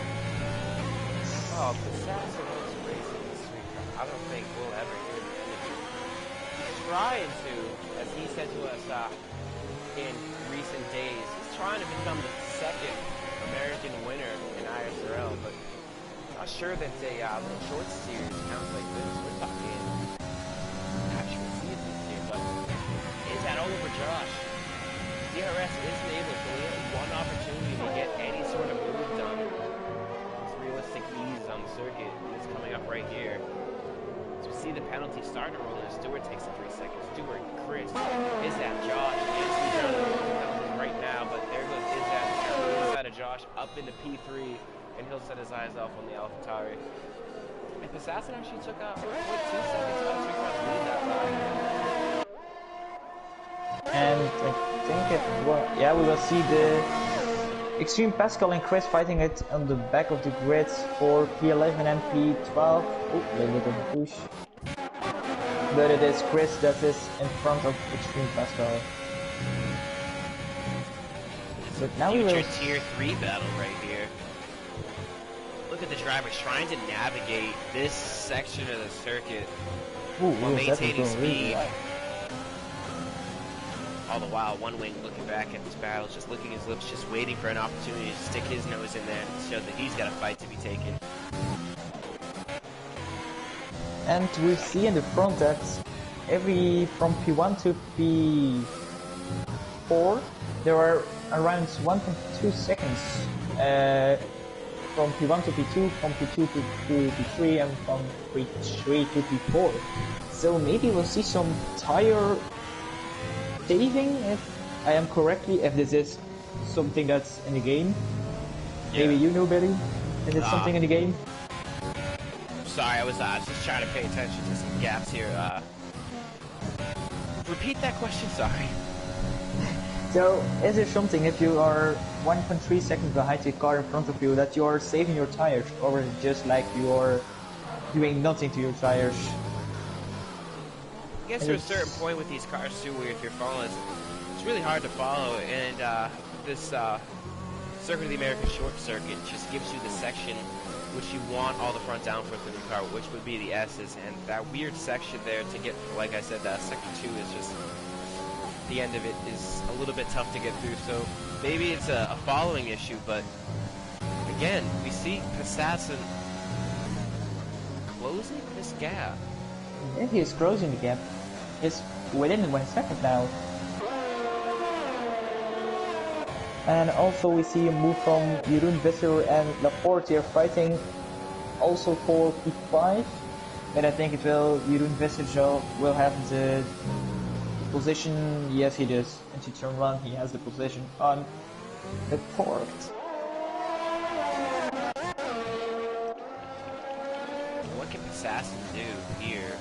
Oh, Assassin was racing with Sweet Crown. I don't think we'll ever hear the end of it. He's trying to, as he said to us in recent days, he's trying to become the second American winner in ISRL, but I'm not sure that a little short series counts like this. We're talking actual seasons here, but is that all over Josh? DRS isn't able to get one opportunity to get any sort of move done. It's realistic ease on the circuit, and it's coming up right here. So we see the penalty starting to roll in. Stewart takes the 3 seconds. Stewart, Chris, is that Josh? And Sweet Crown the penalties right now, but there goes inside of Josh up into P3, and he'll set his eyes off on the AlphaTauri. If Assassin actually took out 2 seconds out of Sweet Crown's lead that time. And I think it was, yeah, we will see the Extreme Pascal and Chris fighting it on the back of the grid for P11 and P12. Oh, a little bit of a push. But it is Chris that is in front of Extreme Pascal. But now we will... Tier 3 battle right here. Look at the drivers trying to navigate this section of the circuit while maintaining speed. Really all the while, One Wing looking back at this battle, just licking his lips, just waiting for an opportunity to stick his nose in there and show that he's got a fight to be taken. And we see in the front that from P1 to P4, there are around 1.2 seconds from P1 to P2, from P2 to P3, and from P3 to P4. So maybe we'll see some tire saving, if I am correctly, if this is something that's in the game. Yeah. Maybe you know, Billy? Is it something in the game? Sorry, I was just trying to pay attention to some gaps here. Repeat that question, sorry. So, is there something, if you are 1.3 seconds behind the car in front of you, that you are saving your tires, or is it just like you are doing nothing to your tires? I guess there's a certain point with these cars too, where if you're following, it's really hard to follow, and this Circuit of the American Short Circuit just gives you the section which you want all the front downforce in your car, which would be the S's, and that weird section there to get, like I said, sector 2 is just, the end of it is a little bit tough to get through, so maybe it's a following issue, but again, we see Assassin closing this gap. Yeah, he is closing the gap. He's within 1 second now. And also we see a move from Jeroen Visser and Laporte here fighting also for P5. But I think Jeroen Visser will have the position. Yes, he does. Into turn 1 he has the position on Laporte. What can Assassin do here?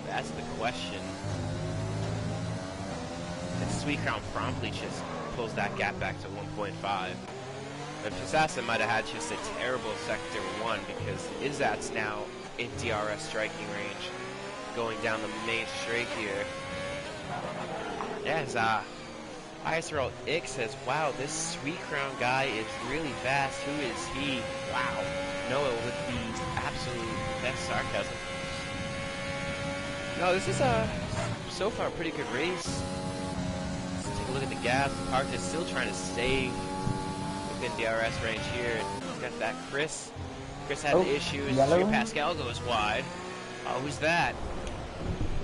That's the question. And Sweet Crown promptly just pulls that gap back to 1.5. But Assassin might have had just a terrible sector 1 because Izzat's now in DRS striking range going down the main straight here. As ISRL X says, wow, this Sweet Crown guy is really fast. Who is he? Wow. Noah with the absolute best sarcasm. No, this is so far a pretty good race. Let's take a look at the gas. Park is still trying to stay within DRS range here. He's got that Chris. Chris had issues. Yellow. Pascal goes wide. Oh, who's that?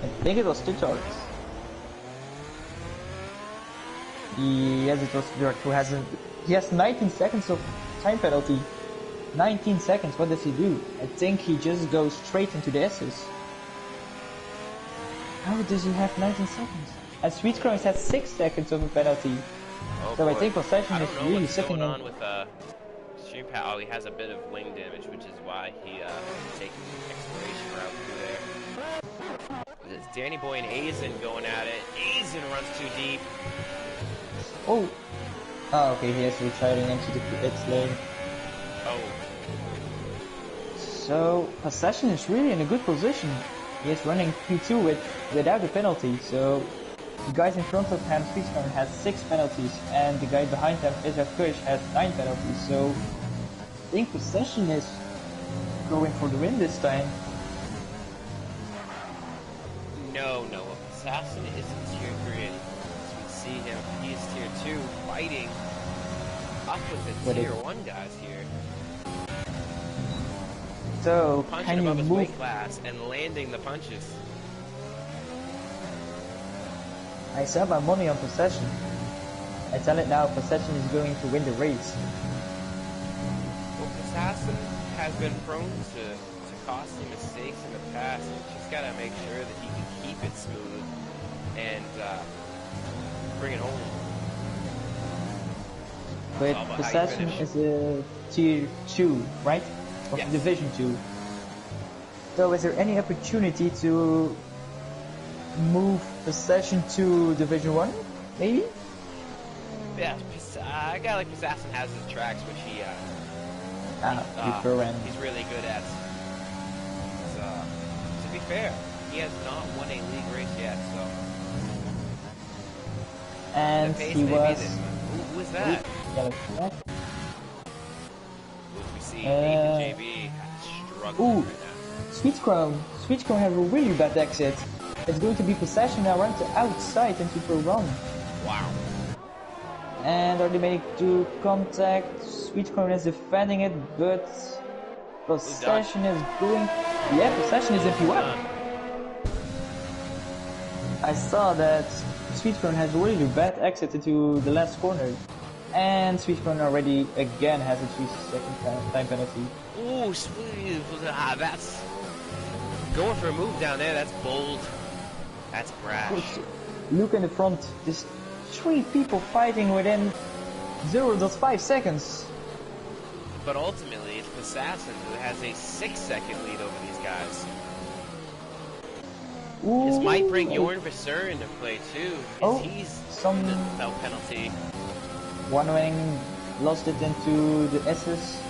I think it was Stuttgart. Yes, it was Stuttgart who he has 19 seconds of time penalty. 19 seconds, what does he do? I think he just goes straight into the S's. How does he have 19 seconds? And Sweet Crown has 6 seconds of a penalty. Oh, so boy. I think possession is really sitting going on with Streampad. Oh, he has a bit of wing damage, which is why he taking the exploration route through there. It's Danny Boy and Aizen going at it. Aizen runs too deep. Oh, okay, he is retiring into the pit lane. Oh. So possession is really in a good position. He is running P2 without a penalty, so the guys in front of him, Friesman, has 6 penalties, and the guy behind him, Isaac Kush, has 9 penalties, so I think possession is going for the win this time. No, Assassin isn't tier 3 anymore. As we see him, he is tier 2, fighting up with the tier 1 guys here. So, punching can you above his move? weight class and landing the punches. I sell my money on possession. I tell it now, possession is going to win the race. Well, Assassin has been prone to costly mistakes in the past. He's just got to make sure that he can keep it smooth and bring it home. But possession is a tier 2, right? Of yes. Division 2. So is there any opportunity to move possession to Division 1, maybe? Yeah, a guy like Assassin has his tracks, which he he's really good at. To be fair, he has not won a league race yet, so. And he was. Who was that? We see Nathan JB struggling right now. Sweet Crown have a really bad exit. It's going to be possession now, run to outside into per run. Wow. And are they making to contact? Sweet Crown is defending it, but possession is going. Yeah, possession is in P1. I saw that Sweet Crown has a really bad exit into the last corner. And Sweet Crown already again has a 3-second time penalty. Ooh, sweet. That's going for a move down there. That's bold. That's brash. Look in the front. There's 3 people fighting within 0.5 seconds. But ultimately, it's Assassin who has a 6-second lead over these guys. Ooh, This might bring Jorn Vasseur into play too, because he's some without penalty. One wing lost it into the SS.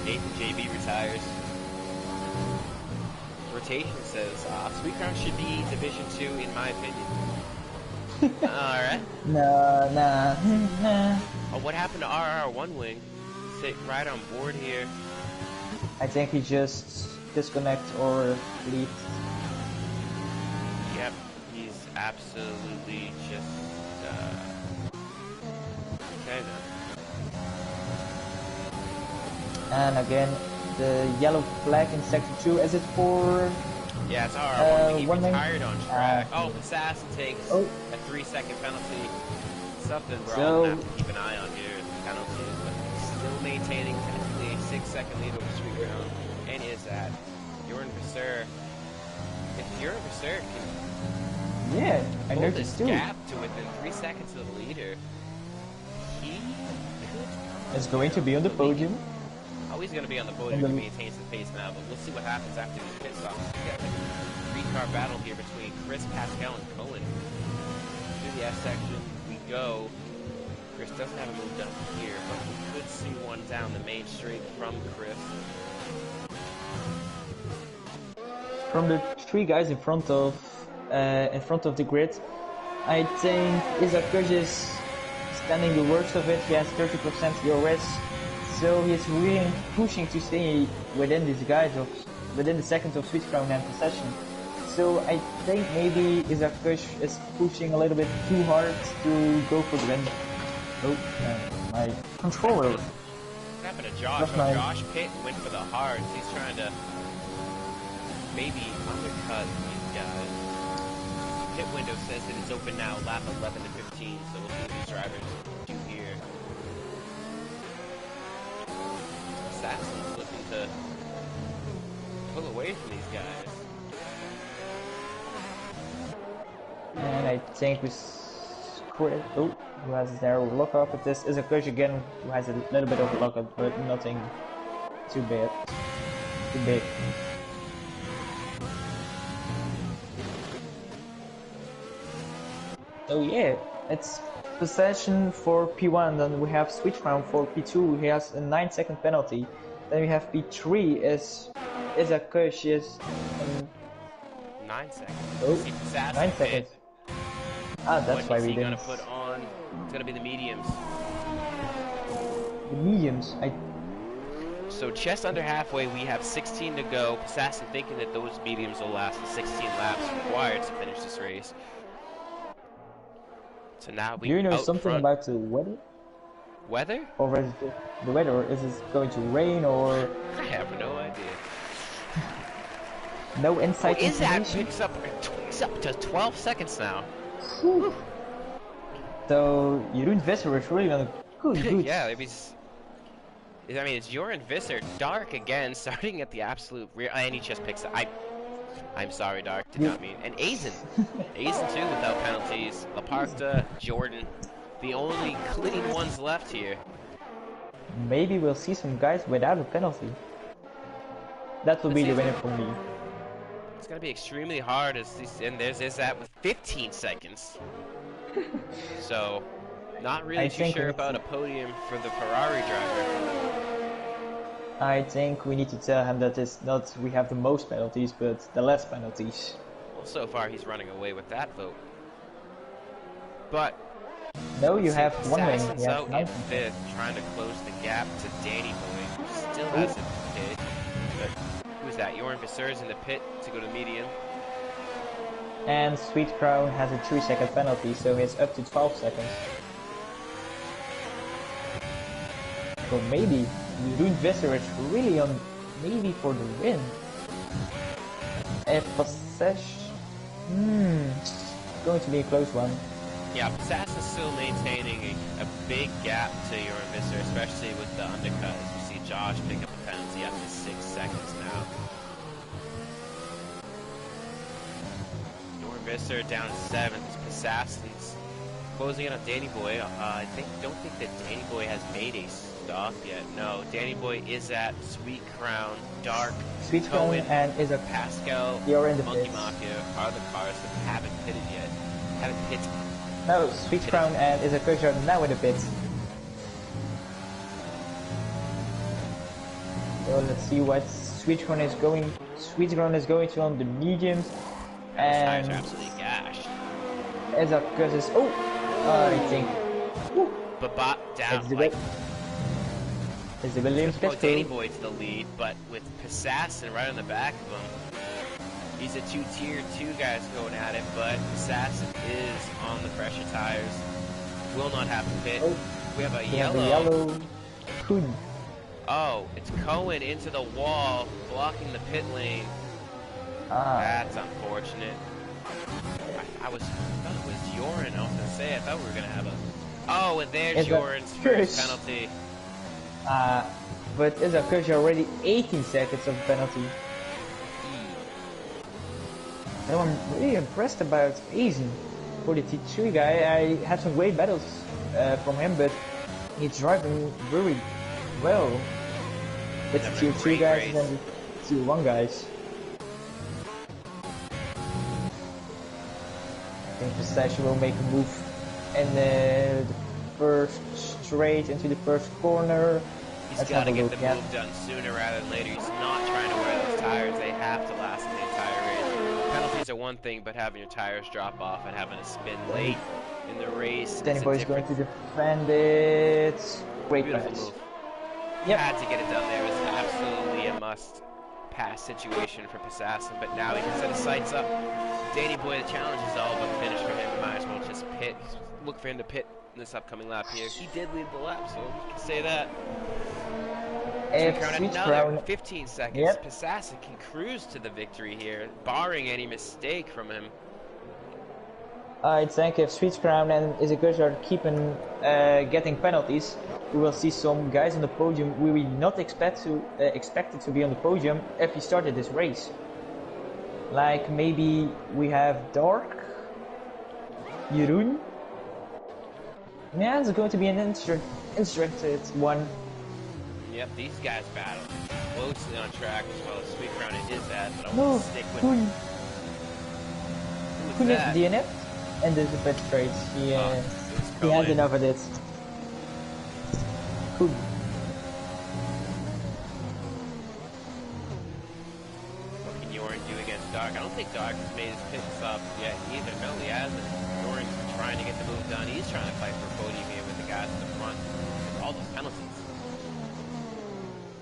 Nathan JB retires. Rotation says, Sweet Crown should be Division 2 in my opinion. Alright. Nah. Oh, what happened to RR1 wing? Sit right on board here. I think he just disconnect or leave. Yep, he's absolutely just, okay then. And again, the yellow flag in sector 2. Is it for... Yeah, it's RR1. He one retired on track. Assassin takes a 3-second penalty. Something we're all going to have to keep an eye on here. Penalties, but still maintaining technically a 6-second lead over Sweet Crown. And is that Jorn Vasseur. If Jorn Vasseur can I pull noticed this too. gap to within 3 seconds of the leader, he could... Is going to be on the podium. Oh, he's going to be on the podium if he maintains the pace now, but we'll see what happens after these pit stops. We got a 3-car battle here between Chris, Pascal, and Cohen. Through the S section we go. Chris doesn't have a move done here, but we could see one down the main straight from Chris. From the 3 guys in front of the grid, I think Isaac Kush is standing the worst of it. He has 30% EOS, so he's really pushing to stay within these guys within the seconds of Sweet Crown and possession. So I think maybe Isaac Kush is pushing a little bit too hard to go for the win. Oh, my controller. What happened to Josh? Josh Pitt went for the hards. He's trying to maybe undercut these guys. Pit window says that it's open now, lap 11 to 15, so we'll see what these drivers do here. Assassin's looking to pull away from these guys. And I think we screwed. Oh, who has their lockup? But this is a Kush again, who has a little bit of a lockup, but nothing too bad. Too big. So yeah, it's possession for P1, then we have Switch Crown for P2, he has a 9-second penalty. Then we have P3 is a Kush, is 9 seconds. Oh, See, 9 seconds. That's why we didn't. Gonna put on? It's gonna be the mediums. The mediums. So just under halfway, we have 16 to go. Assassin thinking that those mediums will last the 16 laps required to finish this race. So now we. Do you know something about the weather? Weather? Or is it the weather? Or is it going to rain or? I have no idea. No insight information. Is that picks up to 12 seconds now. Whew. So Jeroen Visser is really on a good. Yeah, I mean, it's Jorn Visser. Dark again, starting at the absolute rear, and he just picks up. I'm sorry, Dark, did not mean. And Aizen. Aizen too, without penalties. Laparta, Jordan, the only clean ones left here. Maybe we'll see some guys without a penalty. That will be the winner for me. It's gonna be extremely hard and there's that with 15 seconds. So, not really too sure about a podium for the Ferrari driver. I think we need to tell him that it's not we have the most penalties, but the less penalties. Well, so far he's running away with that vote. But no, you have one wing. Assassin's out in 5th, trying to close the gap to Danny Boy, who still hasn't hit. But who's that? Jorn Vasseur's in the pit to go to medium. And Sweet Crown has a 3-second penalty, so he's up to 12 seconds. So maybe Jeroen Visser is really on maybe for the win. If possession, going to be a close one. Yeah, Assassin's still maintaining a big gap to your Visser, especially with the undercut. As you see Josh pick up a penalty after 6 seconds now. Your Visser down 7th. Assassin's closing in on Danny Boy. Don't think that Danny Boy has made a stop yet. No, Danny Boy is at Sweet Crown, Dark, Sweet Crown, Cohen, and is a Pascal, you're in the Monkey pits. Mafia are the cars that haven't pitted yet. Haven't pit. No, Sweet Crown and is a coach are now in the pits. So let's see what Sweet Crown is going. Sweet Crown is going to on the mediums, and Tires are absolutely gashed. as a coach is I think. Babat down. It's the Williams pit Danny crew. Boy to the lead, but with Assassin right on the back of him. He's a tier 2 guys going at it, but Assassin is on the pressure tires. Will not have a pit. We have a yellow. Coon. Oh, it's Cohen into the wall, blocking the pit lane. That's unfortunate. I thought it was Joran. I was gonna say, I thought we were gonna have a. Oh, and there's Joran's first penalty. But is a coach already 18 seconds of penalty. And I'm really impressed about Aizen. For the T3 guy, I had some great battles from him, but he's driving very well with the Tier 3 guys and then the Tier 1 guys. I think Pistachio will make a move in the first straight into the first corner. He's got to get the move done sooner rather than later. He's not trying to wear those tires. They have to last the entire race. Penalties are one thing, but having your tires drop off and having to spin late in the race. Danny Boy is going to defend it. Great Beautiful pass. move. Yep. Had to get it done there. It was absolutely a must-pass situation for Assassin, but now he can set his sights up. Danny Boy, the challenge is all but finished for him. He might as well just pit. Look for him to pit in this upcoming lap here. He did lead the lap, so we can say that. Sweet Crown, 15 seconds. Yep. Assassin can cruise to the victory here, barring any mistake from him. I think if Sweet Crown and Izaguz are keeping getting penalties, we will see some guys on the podium we will not expected to be on the podium if we started this race. Like maybe we have Dark, Jeroen. Yeah, it's going to be an interesting one. Yep, these guys battle closely on track as well as Sweet Crown and his ad, but I No, want to stick with Koen is that? DNF and there's a pit straight. He had enough of it. Koen. What can Joran do against Dark? I don't think Dark has made his pit stop yet either. No, he hasn't. Joran's trying to get the move done. He's trying to fight for a podium here with the guys at the front. All those penalties.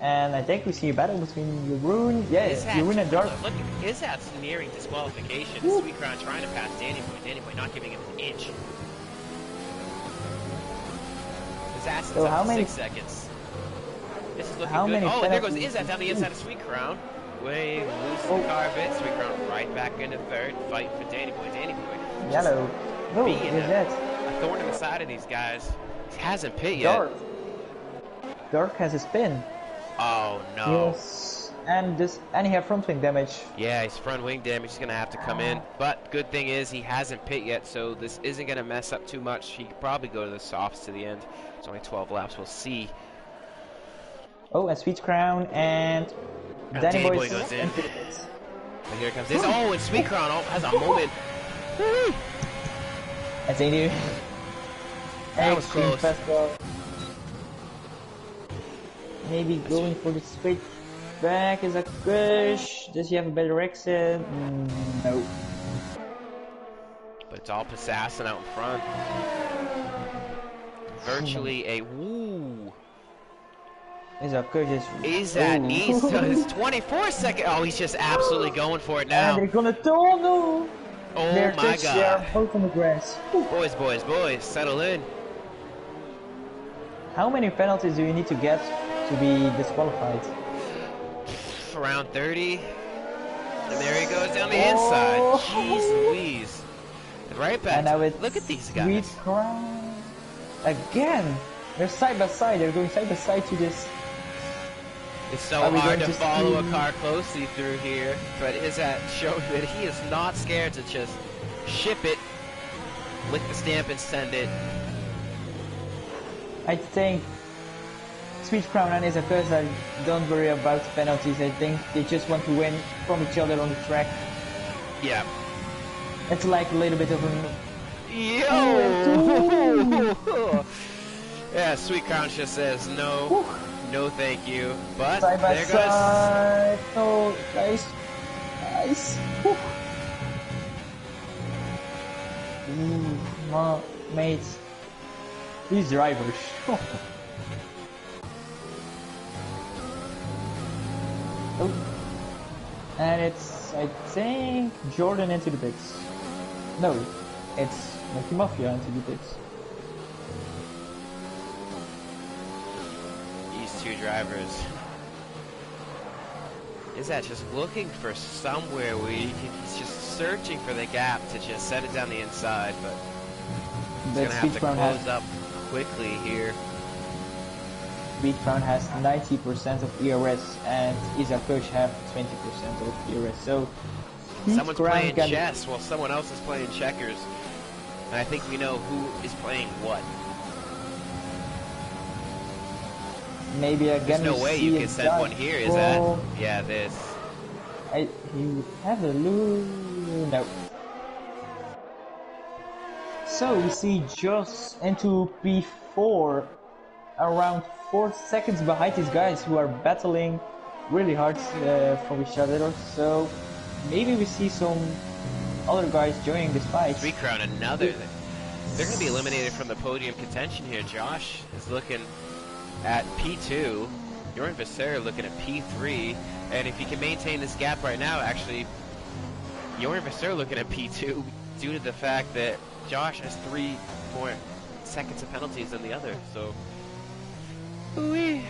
And I think we see a battle between Jeroen, Jeroen and Dark. Look, Izat's nearing disqualification. Sweet Crown trying to pass Danny Boy. Danny Boy not giving him an inch. Assassin's So up to 6 seconds. This is looking good. Oh, and there goes Izat down the inside of Sweet Crown. Way loses the car a bit. Sweet Crown right back into third. Fight for Danny Boy. Danny Boy. Yellow. No, being is that? a thorn in the side of these guys. He hasn't pit yet. Dark has a spin. Oh no. Yes. And he have front wing damage. Yeah, his front wing damage is gonna have to come in. But good thing is he hasn't pit yet, so this isn't gonna mess up too much. He could probably go to the softs to the end. It's only 12 laps. We'll see. Oh, and Sweet Crown and Danny Boy goes in. But here comes this. Oh, and Sweet Crown has a moment. I think you. That was close. Fastball. Maybe going for the straight back is a push. Does he have a better exit? No. But it's all Assassin out in front. Virtually a woo. Is a push Is that needs to his 24-second? Oh, he's just absolutely going for it now. And they're gonna no. Oh they're my God. They're both on the grass. Boys, settle in. How many penalties do you need to get to be disqualified? Around 30. And there he goes down the inside. Jeez Louise. Right back And to now it. Look it's at these Sweet guys. Crown again. They're side by side. They're going side by side to this. It's so Are we hard going to to follow a see? car closely through here, but is that showing that he is not scared to just ship it, lick the stamp and send it. I think Sweet Crown and Isakusa don't worry about penalties. I think they just want to win from each other on the track. Yeah. It's like a little bit of an Yo! Yeah, Sweet Crown just says no, Whew. no thank you. But Side by there goes. side. No, guys. Guys. Whew. Mates. These drivers. Oh. And it's, I think, Jordan into the pits. No, it's Monkey Mafia into the pits. These two drivers. Is that just looking for somewhere where he can, he's just searching for the gap to just set it down the inside, but he's But gonna have to Sweet Crown close up quickly here. Sweet Crown has 90% of ERS and Isakush have 20% of ERS. So Someone's playing can chess while someone else is playing checkers. And I think we know who is playing what. maybe again. There's no way you can send one here, is that? Yeah, this. He would have a lose. No. So we see Joss into P4, around 4 seconds behind these guys who are battling really hard from each other. So maybe we see some other guys joining this fight. Sweet Crown, another. They're going to be eliminated from the podium contention here. Josh is looking at P2. Joran Visser looking at P3. And if he can maintain this gap right now, actually, Joran Visser looking at P2 due to the fact that Josh has 3 more seconds of penalties than the other. So, we're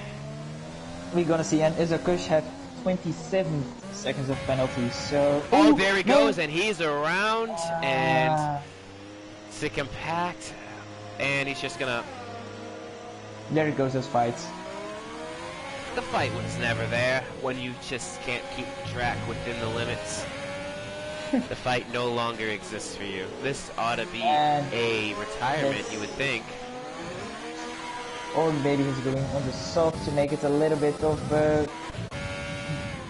gonna see, and Isakush have 27 seconds of penalties. So oh, there he goes, and he's around, and it's a compact, and he's just gonna. There it goes, those fights. The fight was never there when you just can't keep track within the limits. The fight no longer exists for you. This ought to be a retirement, you would think. Or maybe he's going on the soft to make it a little bit of a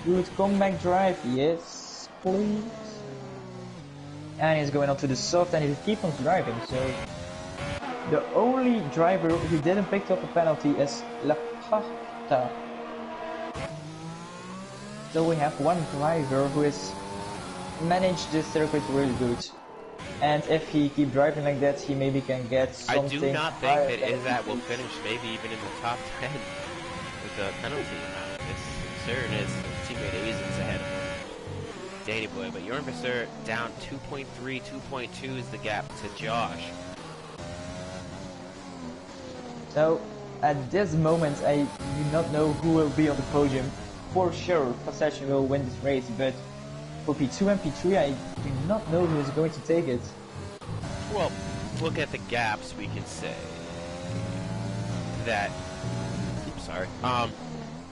good comeback drive. Yes, please. And he's going on to the soft and he keeps on driving. So the only driver who didn't pick up a penalty is COTA. So we have one driver who has managed this circuit really good. And if he keep driving like that, he maybe can get something. I do not think that Izat will finish maybe even in the top 10 with the penalty amount. It's certain his teammate Azen's ahead of Danny Boy, but Joran Visser down 2.3, 2.2 is the gap to Josh. So at this moment, I do not know who will be on the podium. For sure, Possession will win this race, but for P2 and P3, I do not know who is going to take it. Well, look at the gaps, we can say that. Oops, sorry.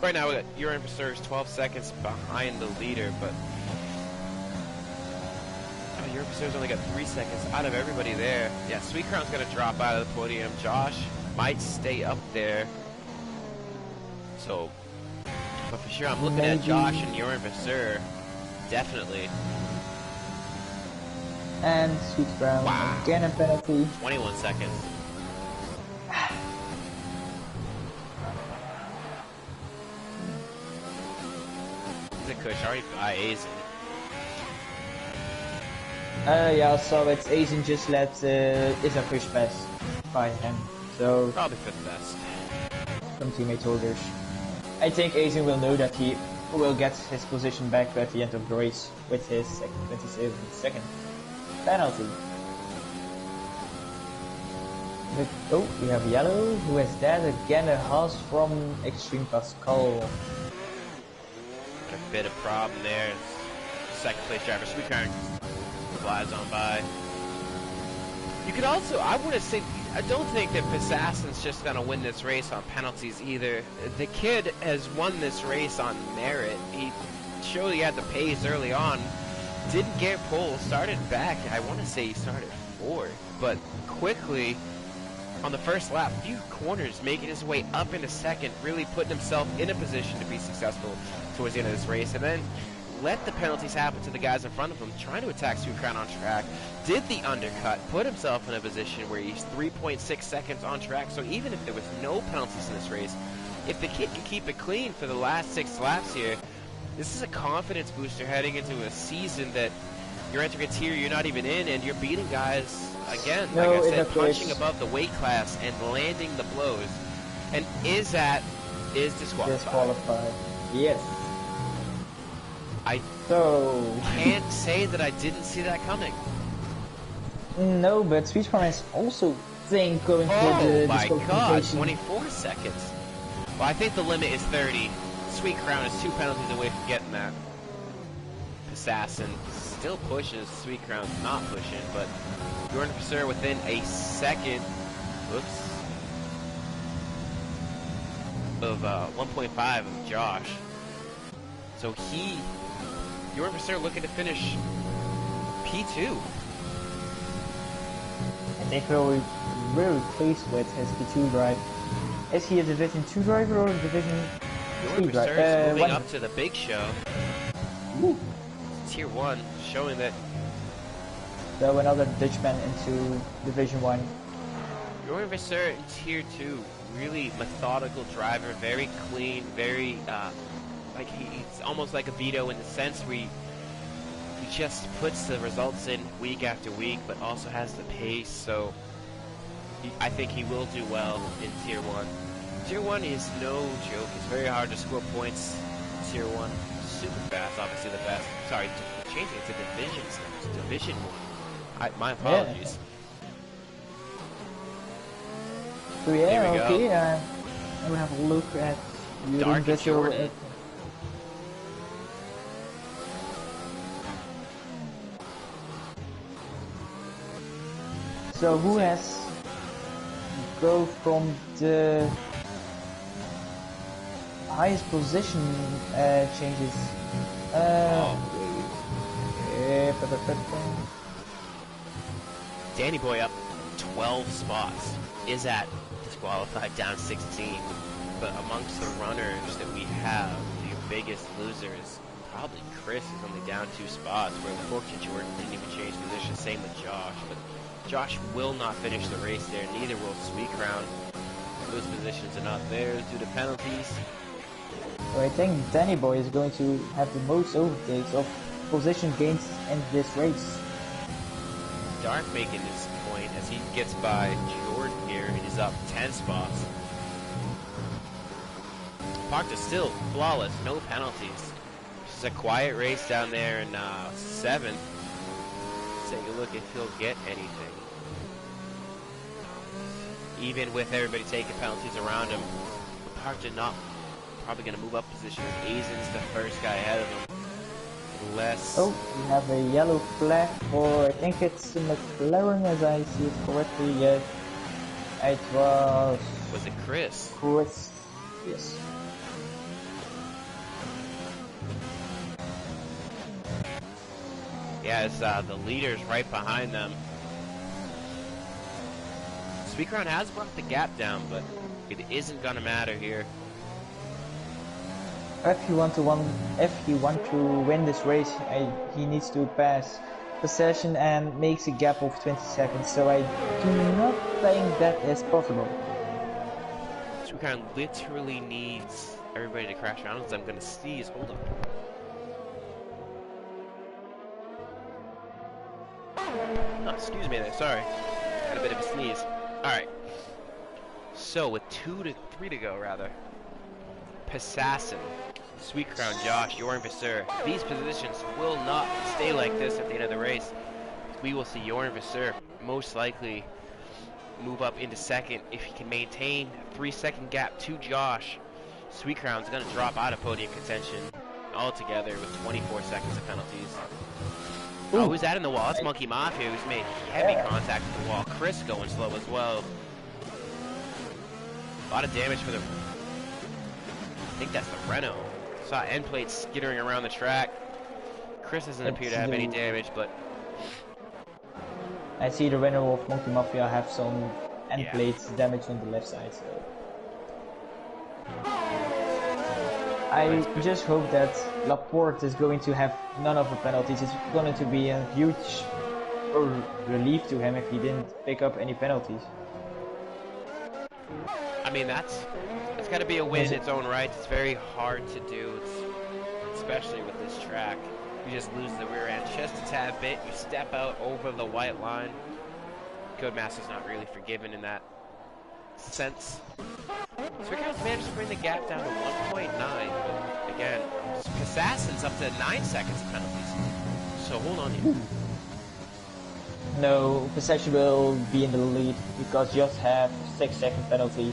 Right now, we got Joran Visser 12 seconds behind the leader, but Joran Visser's only got 3 seconds out of everybody there. Yeah, Sweet Crown's gonna drop out of the podium. Josh might stay up there. So, but for sure, I'm looking at Josh and Joran Visser. Definitely. And Sweet Crown again a penalty. 21 seconds. Is it Kush? Already by Azen. Yeah, so it's Azen just let Isakush pass by him. So Probably for the best. From teammate orders. I think Azen will know that he will get his position back at the end of the race with his 27-second penalty. But, oh, we have Yellow, who has that again, a Haas from Extreme Pascal. Got a bit of problem there. Second place driver, Sweet Crown, flies on by. You could also, I want to say, I don't think that Assassin's just going to win this race on penalties either. The kid has won this race on merit. He showed he had the pace early on. Didn't get pole, started back. I want to say he started fourth, but quickly on the first lap, few corners, making his way up into second, really putting himself in a position to be successful towards the end of this race, and then let the penalties happen to the guys in front of him, trying to attack Sweet Crown on track, did the undercut, put himself in a position where he's 3.6 seconds on track, so even if there was no penalties in this race, if the kid can keep it clean for the last 6 laps here, this is a confidence booster heading into a season that you're entering a tier you're not even in, and you're beating guys, again, like I said, punching above the weight class and landing the blows. And is disqualified. Disqualified. Yes. I can't say that I didn't see that coming. No, but Sweet Crown is also going for the disqualification. Oh my god, 24 seconds. Well, I think the limit is 30. Sweet Crown is 2 penalties away from getting that. Assassin still pushes, Sweet Crown's not pushing, but Jordan Vasseur within a second, of 1.5 of Josh. So Jordan Vasseur looking to finish P2. I think we're very pleased with his P2 drive. Is he a Division 2 driver or a Division 3 Jordan driver? Vasseur is moving up to the big show. Ooh. Tier 1, showing that. So another Dutchman into Division 1. Jordan Vasseur in Tier 2, really methodical driver, very clean, very, like he's almost like a Vito in the sense where he just puts the results in week after week, but also has the pace, so I think he will do well in Tier 1. Tier 1 is no joke, it's very hard to score points in Tier 1. Super fast, obviously the best. Sorry, changing it to divisions. Division 1. My apologies. So yeah, okay, we'll have a look at Dark and Jordan. So who has go from the highest position changes? Danny Boy up 12 spots. Is at disqualified down 16. But amongst the runners that we have, the biggest losers, probably Chris is only down 2 spots, where unfortunately Jordan didn't even change position. Same with Josh. But Josh will not finish the race there, neither will Sweet Crown. Those positions are not theirs due to penalties. So I think Danny Boy is going to have the most overtakes of position gains in this race. Dark making this point as he gets by Jordan here and is up 10 spots. Parked is still flawless, no penalties. This is a quiet race down there in 7th. Let's take a look if he'll get anything. Even with everybody taking penalties around him, Park did not. Probably going to move up position. Azen's the first guy ahead of him. Oh, we have a yellow flag for, I think it's the McLaren as I see it correctly. Yes, it was... Was it Chris? Chris, yes. Yeah, it's the leaders right behind them. Sweet Crown has brought the gap down, but it isn't going to matter here. If he want to win this race, he needs to pass possession and makes a gap of 20 seconds. So I do not think that is possible. Sweet Crown literally needs everybody to crash around us. I'm gonna sneeze. Hold on. Oh, excuse me there. Sorry, had a bit of a sneeze. All right. So with 3 to go, rather. Assassin, Sweet Crown, Josh, Jordan Vasseur. These positions will not stay like this at the end of the race. We will see Jordan Vasseur most likely move up into second if he can maintain a 3-second gap to Josh. Sweet Crown's going to drop out of podium contention altogether with 24 seconds of penalties. Oh, Ooh, who's that in the wall? That's Monkey Mafia, who's made heavy contact with the wall. Chris going slow as well. A lot of damage for the... I think that's the Renault. Saw end plate skittering around the track. Chris doesn't appear it's to have any the damage, but... I see the winner of Monkey Mafia have some end Yeah. plates damage on the left side, so I just hope that Laporte is going to have none of the penalties. It's going to be a huge relief to him if he didn't pick up any penalties. I mean, that's got to be a win in its own right. It's very hard to do, especially with this track. You just lose the rear end just a tad bit. You step out over the white line. Codemaster's not really forgiven in that sense. Swickhouse managed to bring the gap down to 1.9, but again, Assassin's up to 9 seconds of penalties. So hold on here. No, Possession will be in the lead because just have 6-second penalty,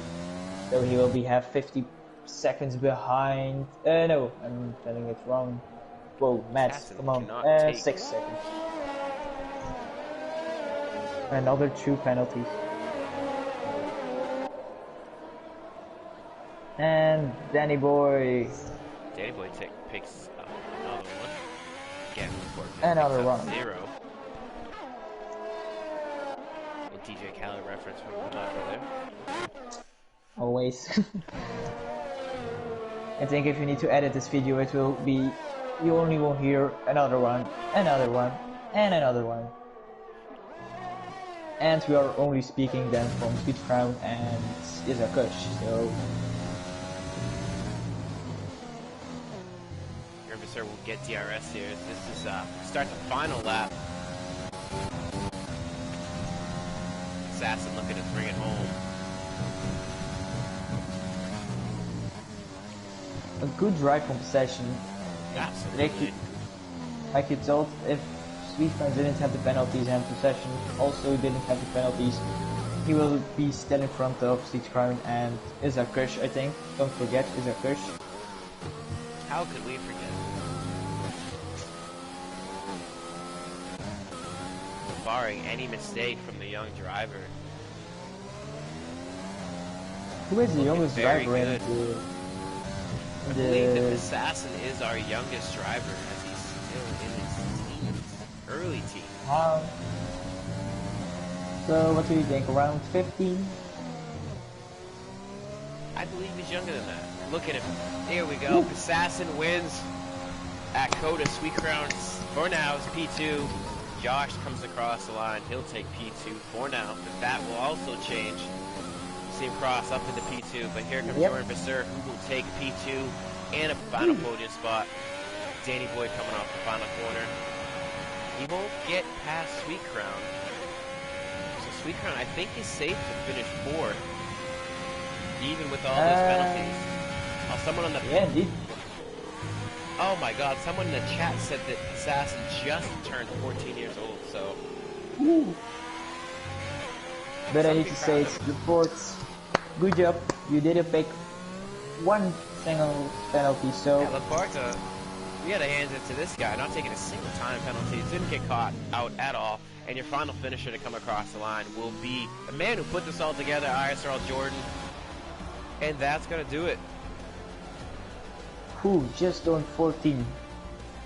so he will have 50 seconds behind. No, I'm telling it wrong. Whoa, Matt, come on, 6 seconds. Another 2 penalties. And Danny Boy. Danny Boy picks up another one. Again, another one. 0. Little DJ Khaled reference from over there. Always. I think if you need to edit this video, it will be, you only will hear another one, another one, and another one. And we are only speaking then from Sweet Crown and Isakush, so... Sir will get DRS here. This is start the final lap. Assassin looking to bring it home. A good drive from Possession. Absolutely. Like you told, if Sweet Crown didn't have the penalties and Possession also didn't have the penalties, he will be still in front of Sweet Crown and Isakush, I think. Don't forget Isakush. How could we forget? Barring any mistake from the young driver. Who is the youngest driver in the... I believe that Assassin is our youngest driver as he's still in his teens. Early teens. So what do you think, around 15? I believe he's younger than that. Look at him. Here we go. Assassin wins at COTA. Sweet Crown for now is P2. Josh comes across the line. He'll take P2 for now, but that will also change. See him cross up into P2, but here comes Jordan Vasseur, who will take P2 and a final podium spot. Danny Boy coming off the final corner. He won't get past Sweet Crown. So Sweet Crown, I think, is safe to finish 4th, even with all those penalties. Oh, someone on the... Yeah, indeed. Oh my god, someone in the chat said that Assassin just turned 14 years old, so... Ooh. But I need to say, it's reports. Good job, you didn't pick one single penalty, so... Yeah, Laporte, we gotta hand it to this guy, not taking a single time penalty, didn't get caught out at all, and your final finisher to come across the line will be the man who put this all together, ISRL Jordan, and that's gonna do it. Who just turned 14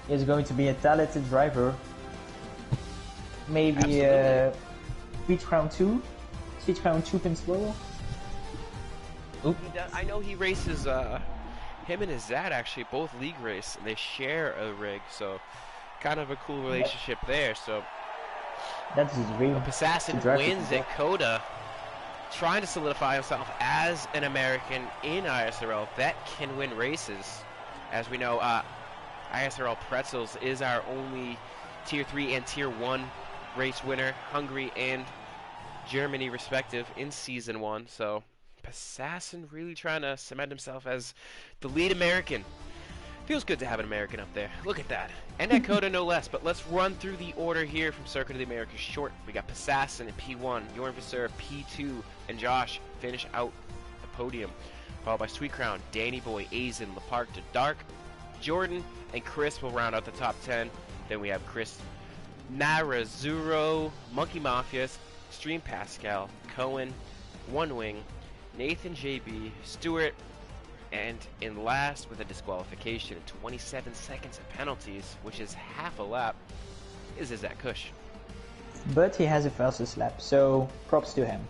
is going to be a talented driver. Maybe Sweet Crown 2? Sweet Crown 2 Penslow? I know he races, him and his dad actually both league race, and they share a rig, so kind of a cool relationship there, so... That's his dream. Assassin wins at COTA, trying to solidify himself as an American in ISRL that can win races. As we know, ISRL Pretzels is our only Tier 3 and Tier 1 race winner, Hungary and Germany respective, in Season 1. So, Assassin really trying to cement himself as the lead American. Feels good to have an American up there. Look at that. And at COTA no less. But let's run through the order here from Circuit of the Americas short. We got Assassin in P1, Jorn Vasseur P2, and Josh finish out the podium. Followed by Sweet Crown, Danny Boy, Azen, Lapark to Dark, Jordan, and Chris will round out the top 10. Then we have Chris Narazuro, Monkey Mafias, Stream Pascal, Cohen, One Wing, Nathan JB, Stewart, and in last with a disqualification and 27 seconds of penalties, which is half a lap, is Zach Kush. But he has a fastest lap, so props to him.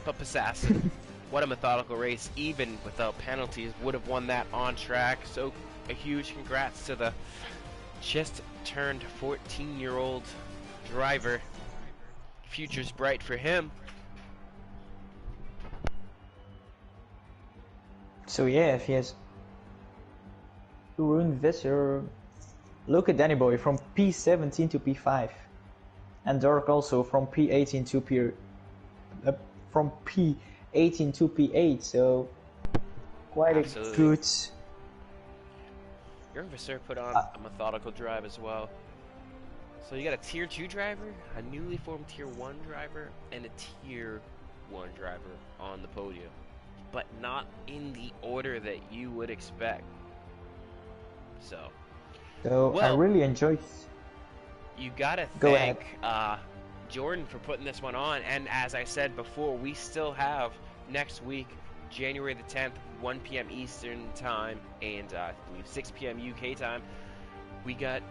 But Assassin, what a methodical race, even without penalties, would have won that on track. So a huge congrats to the just turned 14-year-old driver. Future's bright for him. So yeah, if he has Rune Visser, look at Danny Boy from P17 to P5, and Dark also from P18 to P8. So quite Absolutely. a good. Your Visser put on a methodical drive as well. So you got a Tier 2 driver, a newly formed Tier 1 driver, and a Tier 1 driver on the podium. But not in the order that you would expect. So well, I really enjoyed. You gotta Go thank ahead. Jordan for putting this one on. And as I said before, we still have next week, January the 10th, 1 p.m. Eastern time, and I believe 6 p.m. UK time. We got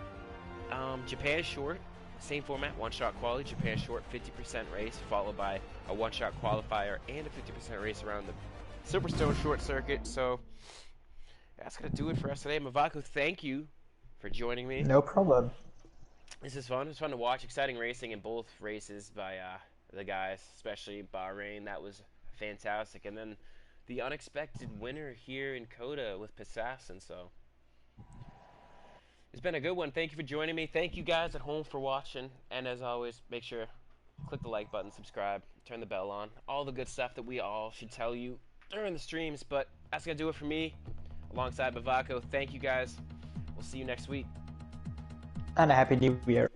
Japan Short, same format, one-shot quality, Japan Short, 50% race, followed by a one-shot qualifier and a 50% race around the Superstone Short Circuit. So that's gonna do it for us today. Mavako, thank you for joining me. No problem. This is fun. It's fun to watch. Exciting racing in both races by the guys, especially Bahrain. That was fantastic. And then the unexpected winner here in COTA with Passassin. So it's been a good one. Thank you for joining me. Thank you guys at home for watching. And as always, make sure click the like button, subscribe, turn the bell on. All the good stuff that we all should tell you during the streams. But that's going to do it for me alongside Mavako. Thank you guys. We'll see you next week. And a happy new year.